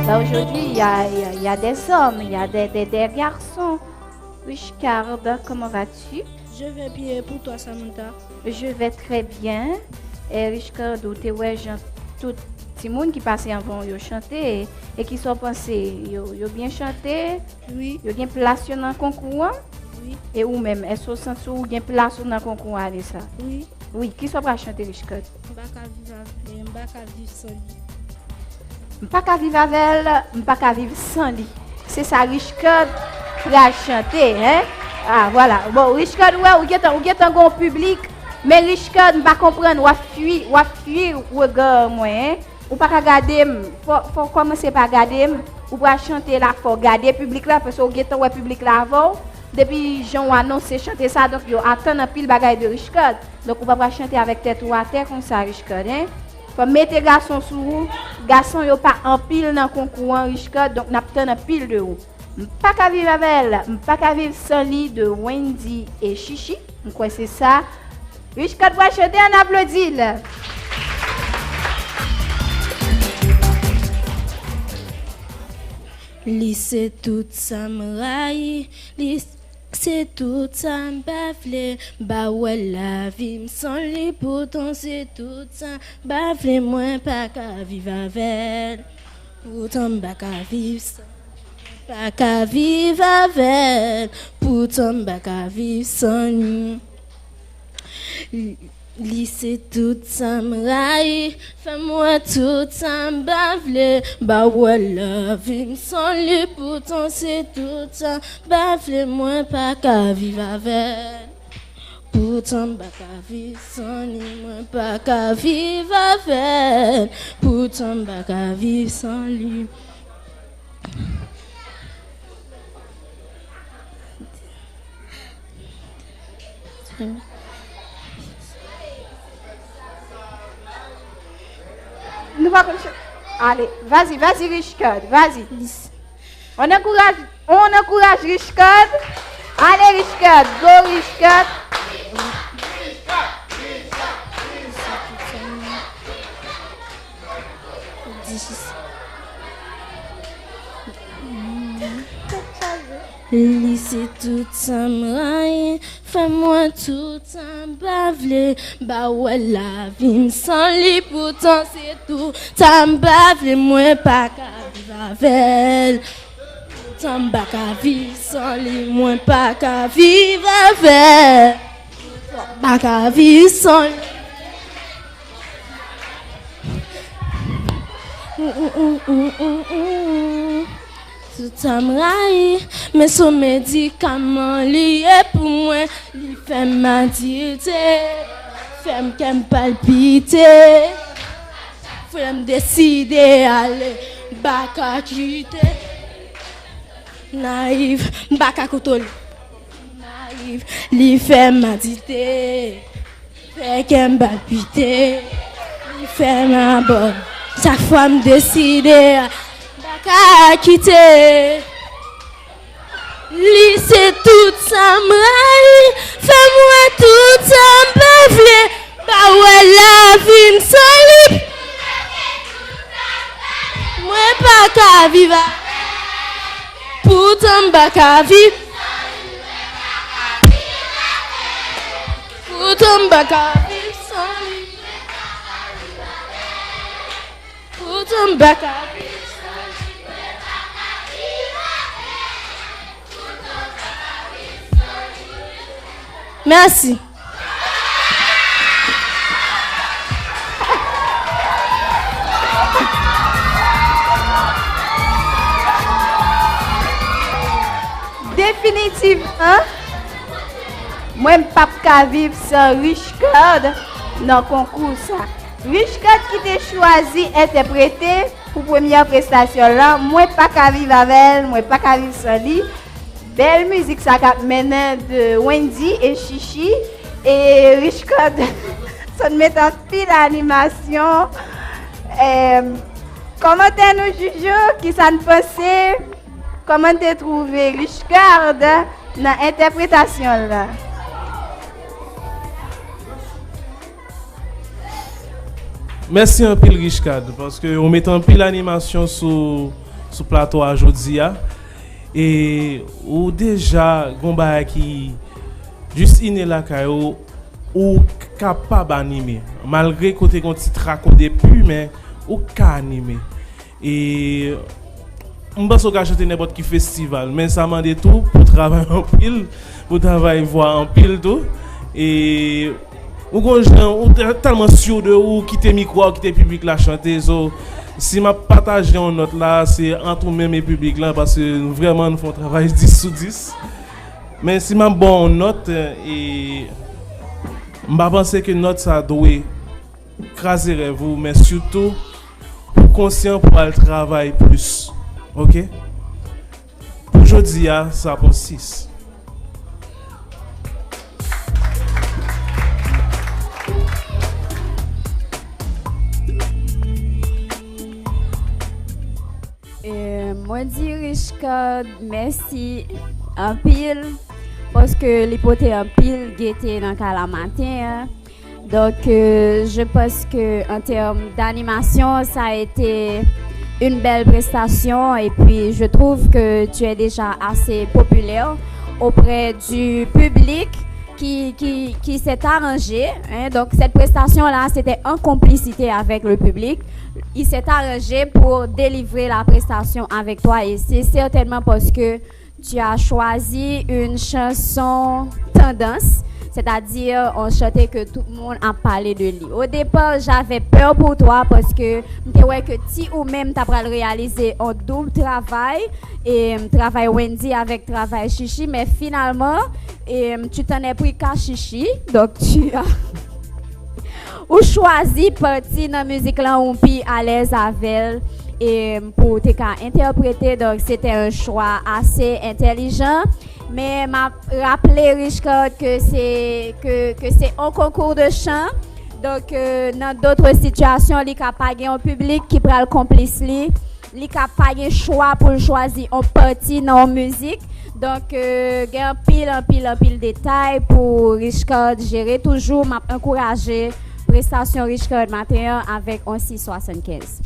Là aujourd'hui, il y a des hommes, il y a des garçons. Richard, comment vas-tu? Je vais bien pour toi, Samantha. Je vais très bien. Et Richard, tu es tout le monde qui passe avant, ils chanté et qui sont pensés, ils bien chanté. Oui. Ils bien place dans le concours. Oui. Et ou même, est-ce que vous avez place dans le concours à ça? Oui. Oui, qui sont pas chanter Richard? M'paka vivre sans lui. M'paka vivre avec elle, m'paka vivre sans lui. C'est ça Richard qui a chanté, hein? Ah voilà. Bon, Richard, ouais, ou est un grand public, mais Richard m'pa comprendre, ou fuir regard moi, hein? Ou pas regarder, faut commencer par regarder, ou pas chanter là, faut regarder public là parce que ou est un public là avant. Depuis Jean a annoncé chanter ça, donc yo attend un pile bagaille de Richard. Donc on va pas chanter avec tête ou à terre comme ça Richard, hein? Faut mettre garçon sous vous. Garçon yo pas en pile dans concours Richard, donc n'a pas un pile de haut. Pas qu'à vivre avec elle, pas qu'à vivre sans lit de Wendy et Chichi. Quoi c'est ça? Richard va chanter, on applaudit là. Lycée tout ça m'raille, c'est tout ça m'baffle. Bah ouais la vie m'sent li, pourtant c'est tout ça baffle. Moi pas qu'à vivre avec, pourtant pas qu'à vivre sans. Pas qu'à vivre avec, pourtant pas qu'à vivre sans lui. Lycée tout ça m'raille, fais-moi tout ça m'bavle. Bah ouais la vie m'sent lui, pourtant c'est tout ça bafle. Moi pas qu'à vivre avec, pourtant pas qu'à vivre sans lui. Moi pas qu'à vivre avec, pourtant pas qu'à vivre sans lui. Nous va comme ça. Allez, vas-y, Richcard, vas-y. On encourage Richcard. Allez, Richcard, go Richcard. Lycée tout ça m'raille, fais-moi tout ça m'bavle. Bah ouais la vie m'sent li, pourtant c'est tout ça m'bavle. Moi pas qu'à vivre avec, pourtant pas qu'à vivre sans li. Moi pas qu'à vivre avec, pas qu'à vivre sans li. Tout ça m'raille, mais son médicament lié pour moi, il fait m'agiter, fait me palpiter, fait me décider aller, baka quitter. Naïf, baka koutoli. Naïf, il fait m'agiter, fait me palpiter, il fait ma bonne, chaque fois me décider. Qu'à quitter, lycée tout ça m'aille, fais-moi tout ça m'bavle. Bah ouais la vie m'sent libre, moi pas qu'à vivre, pourtant pas qu'à vivre, pourtant pas qu'à vivre sans lui, pourtant pas qu'à vivre. Merci. Définitivement, moi je ne peux pas vivre sans Richcard dans le concours. Richcard qui t'a choisi interpréter pour la première prestation là, moi je ne peux pas vivre avec elle, moi je ne peux pas vivre sans lui. Belle musique, ça a mené de Wendy et Chichi. Et Richcard, ça nous met en pile d'animation. Comment nous jugeons, qui ça nous pensait, comment tu trouvé Richcard dans l'interprétation là? Merci un pile Richcard parce que on met un pile d'animation sur plateau aujourd'hui. Et ou déjà gomba qui juste iné la caillou ou capable animer malgré côté qu'on titre raconter plus mais ou ca animer et on pense qu'on chanter n'importe qui festival mais ça m'a dit tout pour travailler en pile pour travailler voir en pile tout et ou tellement sûr de ou quitter micro quitter public la chanter so, si je partage une note là, c'est entre même et public là parce que vraiment nous faisons un travail 10 sur 10. Mais si je bonne note et je pense que note ça doit craser vous mais surtout pour conscient pour le travail plus. OK? Pour aujourd'hui ça prend 6. Moi dis Richcard, merci un pile parce que les potes un pile guetté dans la matin. Donc je pense que en termes d'animation ça a été une belle prestation et puis je trouve que tu es déjà assez populaire auprès du public qui s'est arrangé. Hein. Donc cette prestation-là, c'était en complicité avec le public. Il s'est arrangé pour délivrer la prestation avec toi et c'est certainement parce que tu as choisi une chanson tendance. C'est-à-dire, on chantait que tout le monde a parlé de lui. Au départ, j'avais peur pour toi parce que je ouais que tu ou même tu as réalisé un double travail et travail Wendy avec travail Chichi, mais finalement, tu t'en es pris qu'à Chichi, donc tu as ou choisi partie dans la musique là où tu à l'aise avec elle et pour te interpréter, donc c'était un choix assez intelligent. Mais m'a rappelé Richard que c'est un concours de chant. Donc dans d'autres situations, il n'y a pas un public qui prend le complice li, il n'y a pas un choix pour choisir un parti dans la musique. Donc il y a un pile détail pour Richard gérer toujours m'a encourager prestation Richard matin avec un 675.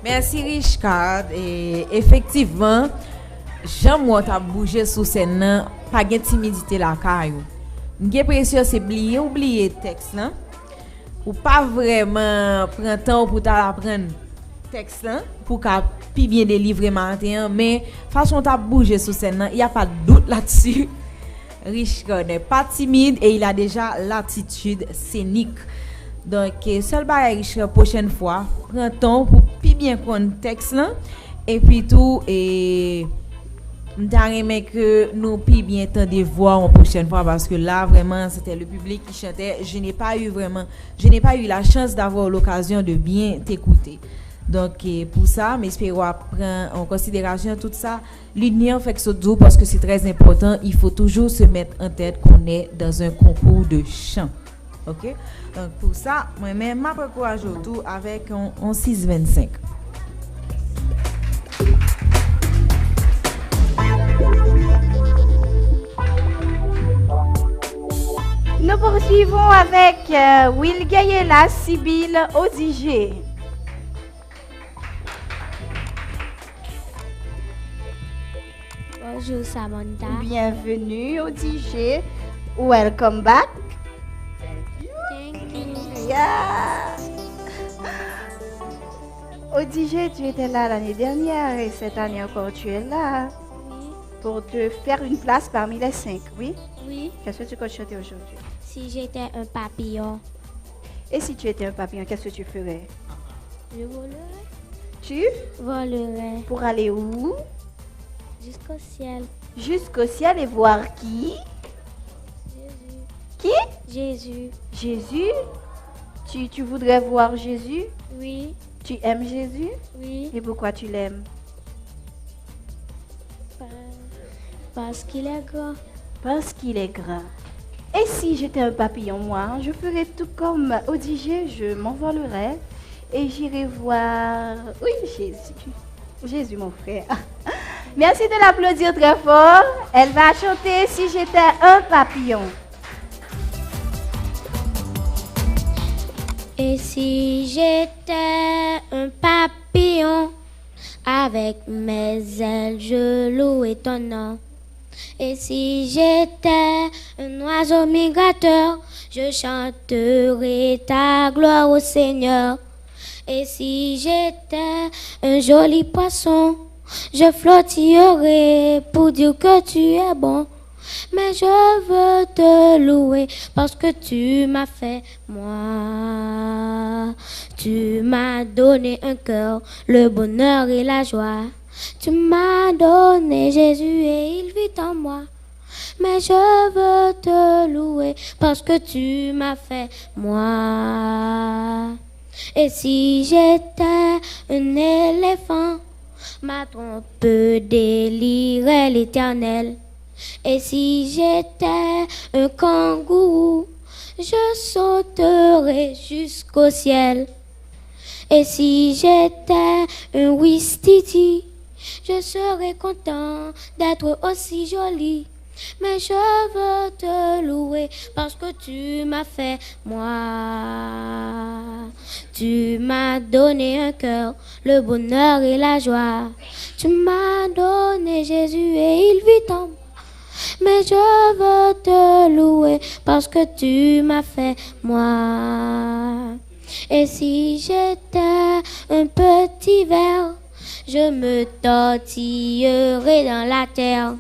Merci Richard. Et effectivement, Jean-Moi t'a bougé sous scène, pas de timidité la caillou. J'ai l'impression c'est oublier texte là. Ou pas vraiment prendre temps pour t'apprendre texte là pour qu'a bien délivrer matin, mais façon t'a bougé sous scène, il y a pas de doute là-dessus. Richard n'est pas timide et il a déjà l'attitude scénique. Donc, seul bagage la prochaine fois, prends temps pour bien comprendre le texte là et puis tout et j'aimerais que nous bien entendre voir en prochaine fois parce que là vraiment c'était le public qui chantait. Je n'ai pas eu la chance d'avoir l'occasion de bien t'écouter. Donc pour ça, j'espère prendre en considération tout ça. L'union fait que ce doux parce que c'est très important. Il faut toujours se mettre en tête qu'on est dans un concours de chant. OK? Donc pour ça, moi-même, je m'encourage autour avec un 6-25. Nous poursuivons avec Will Gayela, Sibylle Odigé. Bonjour Samantha. Bienvenue Odigé. Welcome back. Thank you. Yeah. Odigé, tu étais là l'année dernière et cette année encore tu es là Oui. pour te faire une place parmi les 5, oui? Oui. Qu'est-ce que tu comptes chanter aujourd'hui? Si j'étais un papillon, Et si tu étais un papillon, qu'est-ce que tu ferais? je volerais. Tu Volerais pour aller où? jusqu'au ciel. Jusqu'au ciel et voir qui? Jésus. Qui? Jésus. Jésus? Tu voudrais voir Jésus? Oui. Tu aimes Jésus? Oui. Et pourquoi tu l'aimes? Parce qu'il est grand. Parce qu'il est grand. Et si j'étais un papillon, moi, je ferais tout comme Odigé, je m'envolerais et j'irai voir... Oui, Jésus. Jésus, mon frère. Merci de l'applaudir très fort. Elle va chanter « Si j'étais un papillon ». Et si j'étais un papillon, avec mes ailes, je louais ton nom. Et si j'étais un oiseau migrateur, je chanterai ta gloire au Seigneur. Et si j'étais un joli poisson, je flottillerai pour dire que tu es bon. Mais je veux te louer parce que tu m'as fait moi. Tu m'as donné un cœur, le bonheur et la joie. Tu m'as donné Jésus et il vit en moi. Mais je veux te louer parce que tu m'as fait moi. Et si j'étais un éléphant, ma trompe délirait l'Éternel. Et si j'étais un kangourou, je sauterais jusqu'au ciel. Et si j'étais un ouistiti, je serais content d'être aussi joli. Mais je veux te louer parce que tu m'as fait moi. Tu m'as donné un cœur, le bonheur et la joie. Tu m'as donné Jésus et il vit en moi. Mais je veux te louer parce que tu m'as fait moi. Et si j'étais un petit ver, je me tortillerais dans la terre.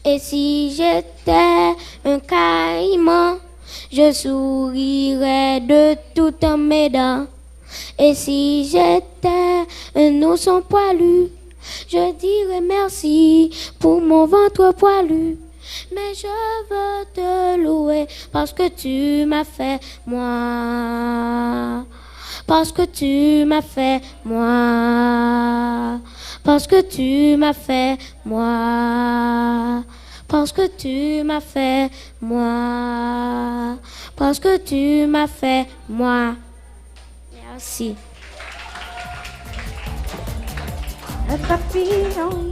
Et si j'étais un caïman, je sourirais de toutes mes dents. Et si j'étais un ourson poilu, je dirais merci pour mon ventre poilu. Mais je veux te louer parce que tu m'as fait moi. Parce que tu m'as fait moi. Parce que tu m'as fait moi. Parce que tu m'as fait moi. Parce que tu m'as fait moi. Merci. Un papillon.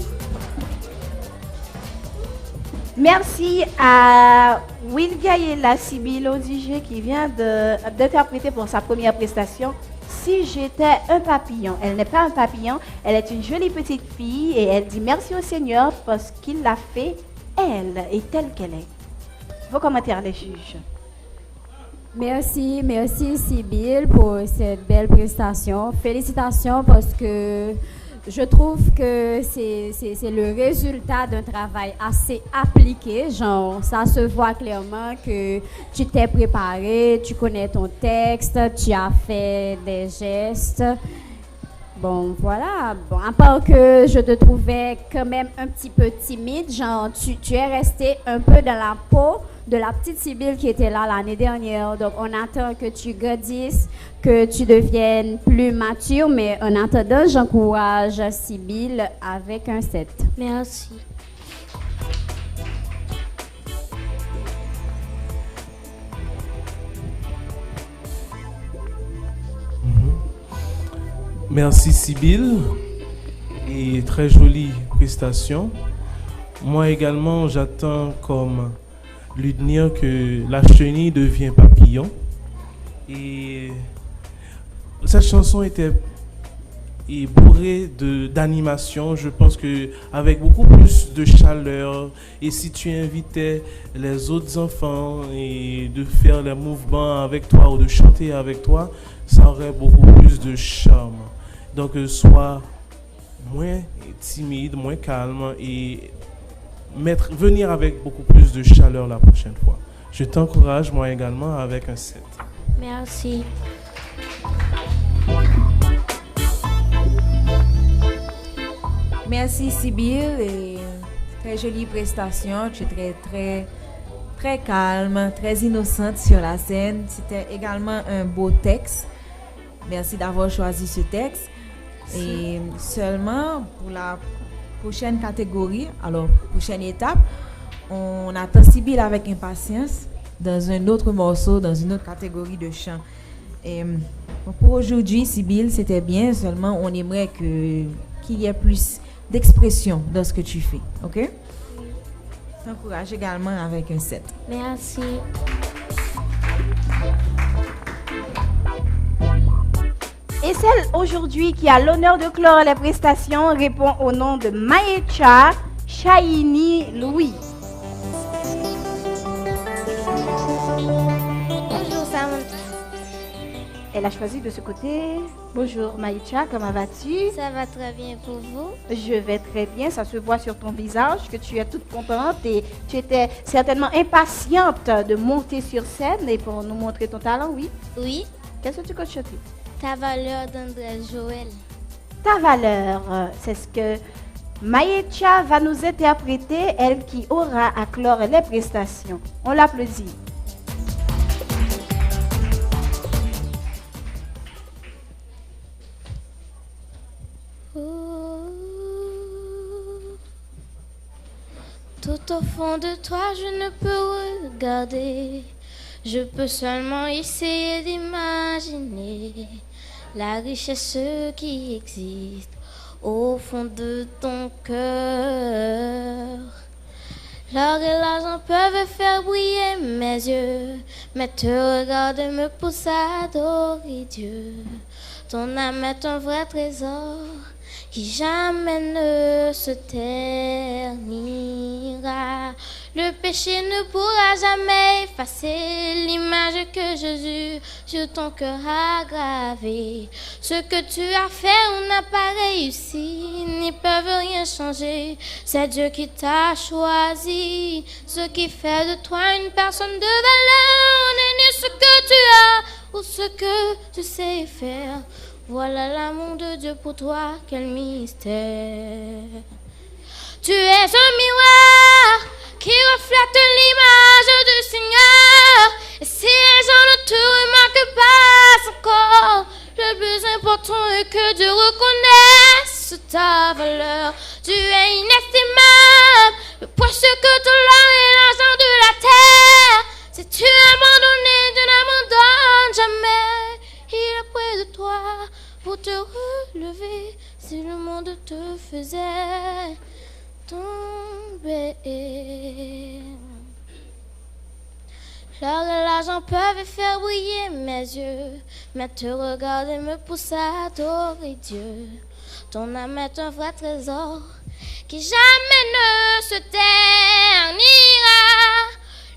Merci à Will Gaïela Sibyl Odige qui vient d'interpréter pour sa première prestation Si j'étais un papillon. Elle n'est pas un papillon, elle est une jolie petite fille et elle dit merci au Seigneur parce qu'il l'a fait elle et telle qu'elle est. Vos commentaires, les juges. Merci Sibyl pour cette belle prestation. Félicitations parce que je trouve que c'est le résultat d'un travail assez appliqué. Genre, ça se voit clairement que tu t'es préparé, tu connais ton texte, tu as fait des gestes. Bon, voilà. Bon, à part que je te trouvais quand même un petit peu timide, genre, tu es resté un peu dans la peau de la petite Sibyl qui était là l'année dernière. Donc, on attend que tu grandisses, que tu deviennes plus mature. Mais en attendant, j'encourage Sibyl avec un 7. Merci. Merci Sibyl. Et très jolie prestation. Moi également, j'attends comme Ludmire que la chenille devient papillon. Et cette chanson était bourrée d'animation. Je pense que avec beaucoup plus de chaleur. Et si tu invitais les autres enfants et de faire les mouvements avec toi ou de chanter avec toi, ça aurait beaucoup plus de charme. Donc sois moins timide, moins calme et venir avec beaucoup plus de chaleur la prochaine fois. Je t'encourage moi également avec un 7. Merci. Merci Sibyl et très jolie prestation. Tu es très calme, très innocente sur la scène. C'était également un beau texte. Merci d'avoir choisi ce texte. Et seulement pour la prochaine catégorie, alors prochaine étape, on attend Sibyl avec impatience dans un autre morceau, dans une autre catégorie de chant. Et pour aujourd'hui, Sibyl, c'était bien, seulement on aimerait qu'il y ait plus d'expression dans ce que tu fais, ok? Je t'encourage également avec un 7. Merci. Et celle aujourd'hui qui a l'honneur de clore les prestations répond au nom de Maïcha Chaini Louis. Bonjour Sam. Elle a choisi de ce côté. Bonjour Maïcha, comment vas-tu? Ça va très bien pour vous? Je vais très bien, ça se voit sur ton visage que tu es toute contente et tu étais certainement impatiente de monter sur scène et pour nous montrer ton talent, oui? Oui. Qu'est-ce que tu comptes chanter? Ta valeur d'André Joël. Ta valeur, c'est ce que Maïcha va nous interpréter, elle qui aura à clore les prestations. On l'applaudit. Tout au fond de toi, je ne peux regarder. Je peux seulement essayer d'imaginer la richesse qui existe au fond de ton cœur. L'or et l'argent peuvent faire briller mes yeux, mais te regarder me pousse à adorer Dieu. Ton âme est un vrai trésor qui jamais ne se ternira. Le péché ne pourra jamais effacer l'image que Jésus sur ton cœur a gravée. Ce que tu as fait, on n'a pas réussi, n'y peuvent rien changer. C'est Dieu qui t'a choisi, ce qui fait de toi une personne de valeur. N'est ni ce que tu as ou ce que tu sais faire. Voilà l'amour de Dieu pour toi, quel mystère. Tu es un miroir qui reflète l'image du Seigneur. Et si les gens ne te remarquent pas encore, le plus important est que Dieu reconnaisse ta valeur. Tu es inestimable, le précieux que tout l'or et l'argent de la terre. Si tu es abandonné, Dieu n'abandonne jamais. Il est près de toi pour te relever si le monde te faisait tomber. L'or et l'argent peuvent faire briller mes yeux, mais te regarder me pousse à adorer Dieu. Ton âme est un vrai trésor qui jamais ne se ternira.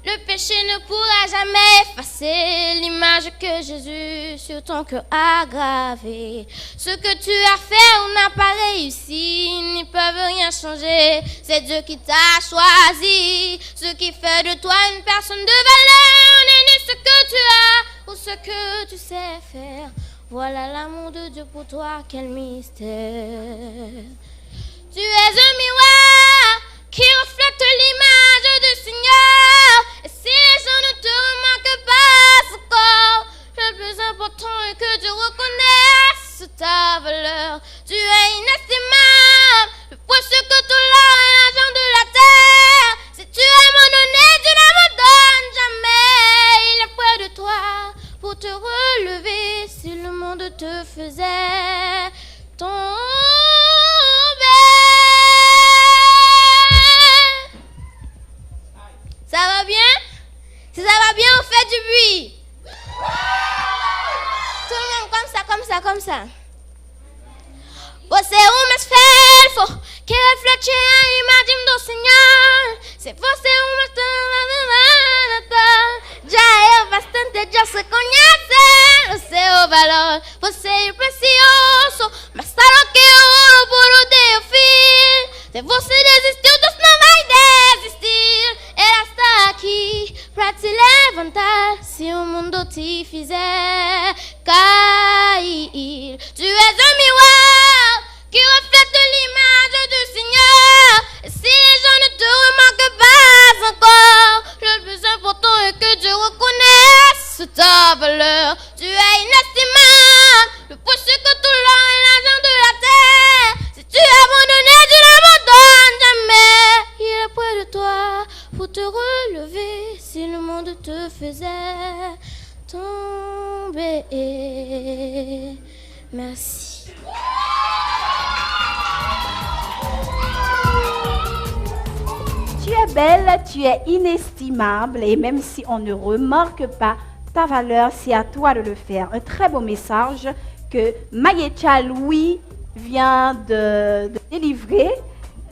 Le péché ne pourra jamais effacer l'image que Jésus sur ton cœur a gravée. Ce que tu as fait, on n'a pas réussi, n'y peuvent rien changer. C'est Dieu qui t'a choisi, ce qui fait de toi une personne de valeur. N'est ni ce que tu as ou ce que tu sais faire. Voilà l'amour de Dieu pour toi, quel mystère. Tu es un miroir qui reflète l'image du Seigneur. Et si les gens ne te remarquent pas encore, le plus important est que Dieu reconnaisse ta valeur. Tu es inestimable, le précieux que tout l'or et l'argent de la terre. Si tu es abandonné, Dieu n'abandonne jamais. Il est près de toi pour te relever si le monde te faisait tomber. Ça va bien? Si ça va bien, on fait du bruit. Tout le monde comme ça, comme ça, comme ça. Você é uma esfera que reflete a imagem do Senhor. Se você é uma já é bastante, já se conhece o seu valor. Você é precioso, mas claro que o ouro puro de o fim. Se você desistiu, Deus não vai desistir. Ela está aqui pra te levantar se o mundo te fizer cair. Tu és um miroir qui reflète l'image du Seigneur. Et si les gens ne te remarquent pas encore, le plus important est que Dieu reconnaisse ta valeur. Tu es inestimable, le précieux que tout l'or et l'argent de la terre. Si tu es abandonné, Dieu n'abandonne jamais. Il est près de toi pour te relever si le monde te faisait tomber. Merci. Tu es belle, tu es inestimable et même si on ne remarque pas ta valeur, c'est à toi de le faire. Un très beau message que Maïecha Louis vient de délivrer.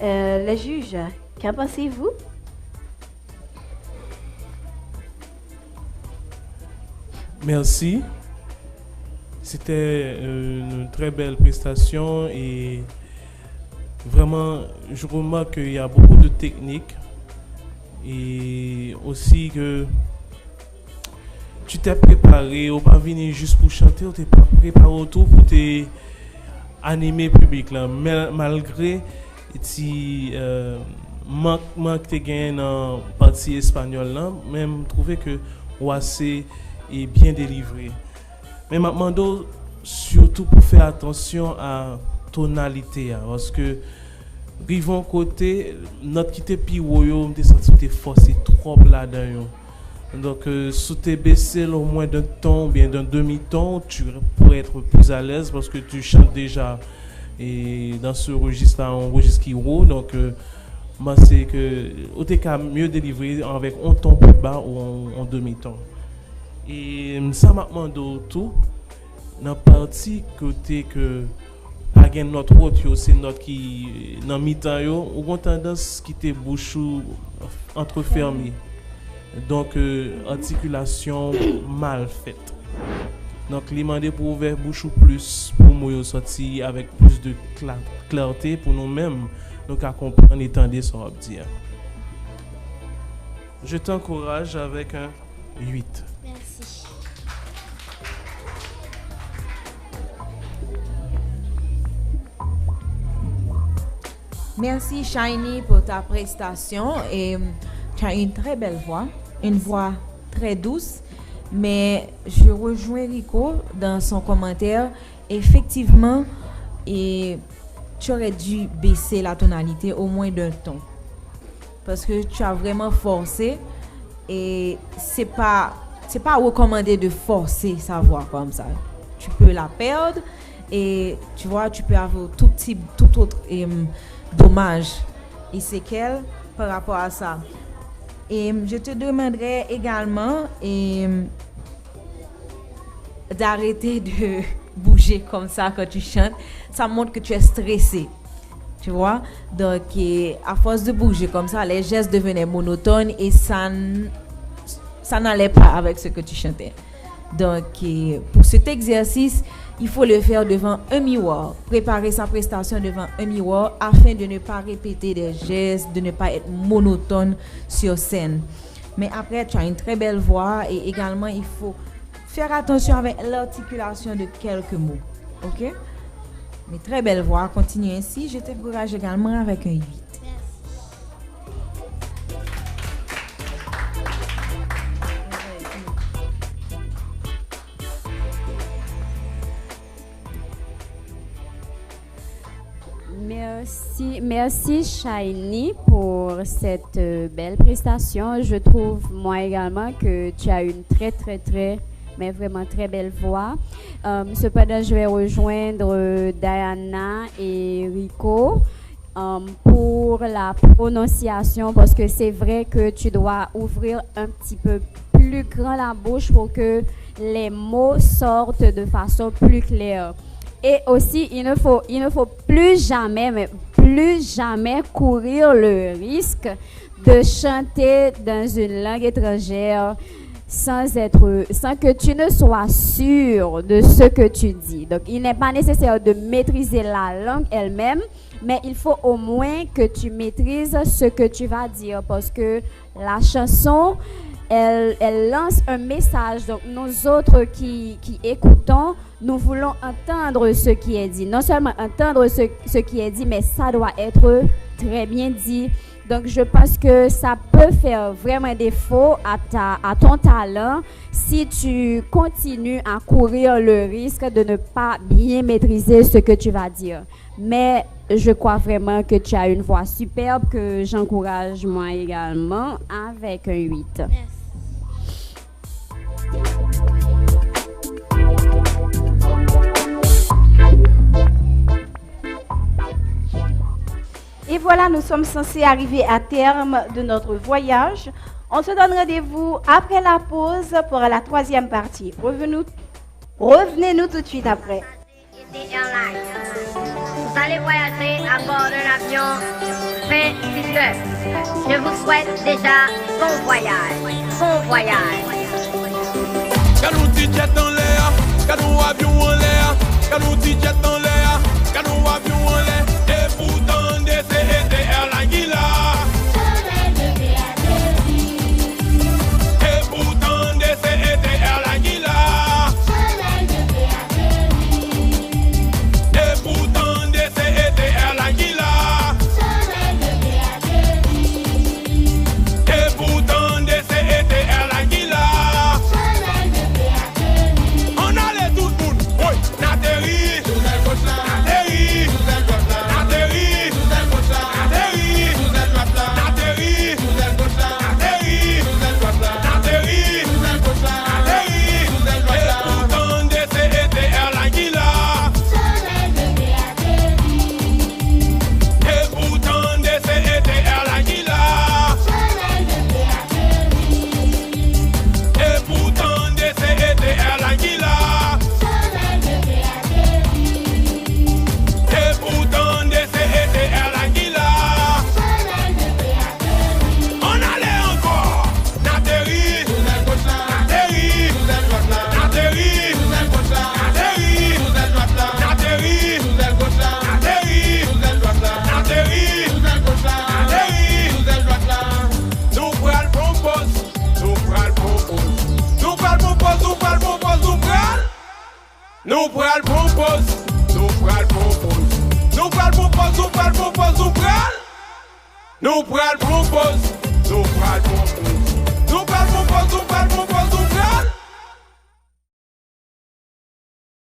Les juges, qu'en pensez-vous? Merci. C'était une très belle prestation et vraiment, je remarque qu'il y a beaucoup de techniques et aussi que tu t'es préparé, ou pas venir juste pour chanter, ou t'es pas préparé autour pour animer le public là, malgré ti manque te gagné dans partie espagnole là, même trouvé que Oase est bien délivré. Mais maintenant surtout pour faire attention à tonalité parce que rivon côté notre qui était piroyo me senti te forcé trop là-dedans. Donc si tu baissé au moins d'un ton ou bien d'un demi-ton, tu pourrais être plus à l'aise parce que tu chantes déjà et dans ce registre là, un registre qui roule, donc moi c'est que au cas mieux délivrer avec un ton plus bas ou en demi-ton. Et ça m'a demandé tout dans partie côté que pas gain notre autre c'est notre qui dans mi-temps yo ou on tendance quitter bouche entrefermée. Donc articulation mal faite. Donc les demander pour ouvrir bouche plus pour nous sortir avec plus de clarté pour nous-mêmes donc à comprendre et tendre ça va dire. Je t'encourage avec un 8. Merci. Merci Shiny pour ta prestation et tu as une très belle voix, une voix très douce, mais je rejoins Rico dans son commentaire. Effectivement, et tu aurais dû baisser la tonalité au moins d'un ton parce que tu as vraiment forcé et c'est pas recommandé de forcer sa voix comme ça. Tu peux la perdre et tu vois, tu peux avoir tout autre dommage et séquelles par rapport à ça. Et je te demanderais également d'arrêter de bouger comme ça quand tu chantes. Ça montre que tu es stressé. Tu vois? Donc, à force de bouger comme ça, les gestes devenaient monotones et ça n'allait pas avec ce que tu chantais. Donc, pour cet exercice, il faut le faire devant un miroir, préparer sa prestation devant un miroir afin de ne pas répéter des gestes, de ne pas être monotone sur scène. Mais après, tu as une très belle voix et également, il faut faire attention avec l'articulation de quelques mots. Ok? Mais très belle voix, continue ainsi. Je t'encourage également avec un 8. Merci Shiny pour cette belle prestation. Je trouve moi également que tu as une mais vraiment très belle voix. Cependant, je vais rejoindre Diana et Rico pour la prononciation parce que c'est vrai que tu dois ouvrir un petit peu plus grand la bouche pour que les mots sortent de façon plus claire. Et aussi, il ne faut plus jamais courir le risque de chanter dans une langue étrangère sans que tu ne sois sûr de ce que tu dis. Donc, il n'est pas nécessaire de maîtriser la langue elle-même, mais il faut au moins que tu maîtrises ce que tu vas dire parce que la chanson, elle lance un message. Donc, nous autres qui écoutons, nous voulons entendre ce qui est dit. Non seulement entendre ce qui est dit, mais ça doit être très bien dit. Donc, je pense que ça peut faire vraiment défaut à ton talent si tu continues à courir le risque de ne pas bien maîtriser ce que tu vas dire. Mais je crois vraiment que tu as une voix superbe que j'encourage moi également avec un 8. Merci. Et voilà, nous sommes censés arriver à terme de notre voyage. On se donne rendez-vous après la pause pour la troisième partie. Revenez-nous tout de suite après. Vous allez voyager à bord d'un avion prestigieux. Je vous souhaite déjà bon voyage. Bon voyage. Quand nous dit jet en l'air, quand nous avions en l'air, quand nous dit jet en l'air, quand nous avions en l'air, et pourtant des airlines qui là. Et pourtant des airlines qui là. Et pourtant des airlines qui là. Et pourtant des airlines qui là. On allait tout le monde, oui, n'atterrit, n'atterrit. Nous pral propose, nous pral propose. Nous pral propose, nous pral propose, nous pral. Nous pral propose, nous pral propose. Nous pral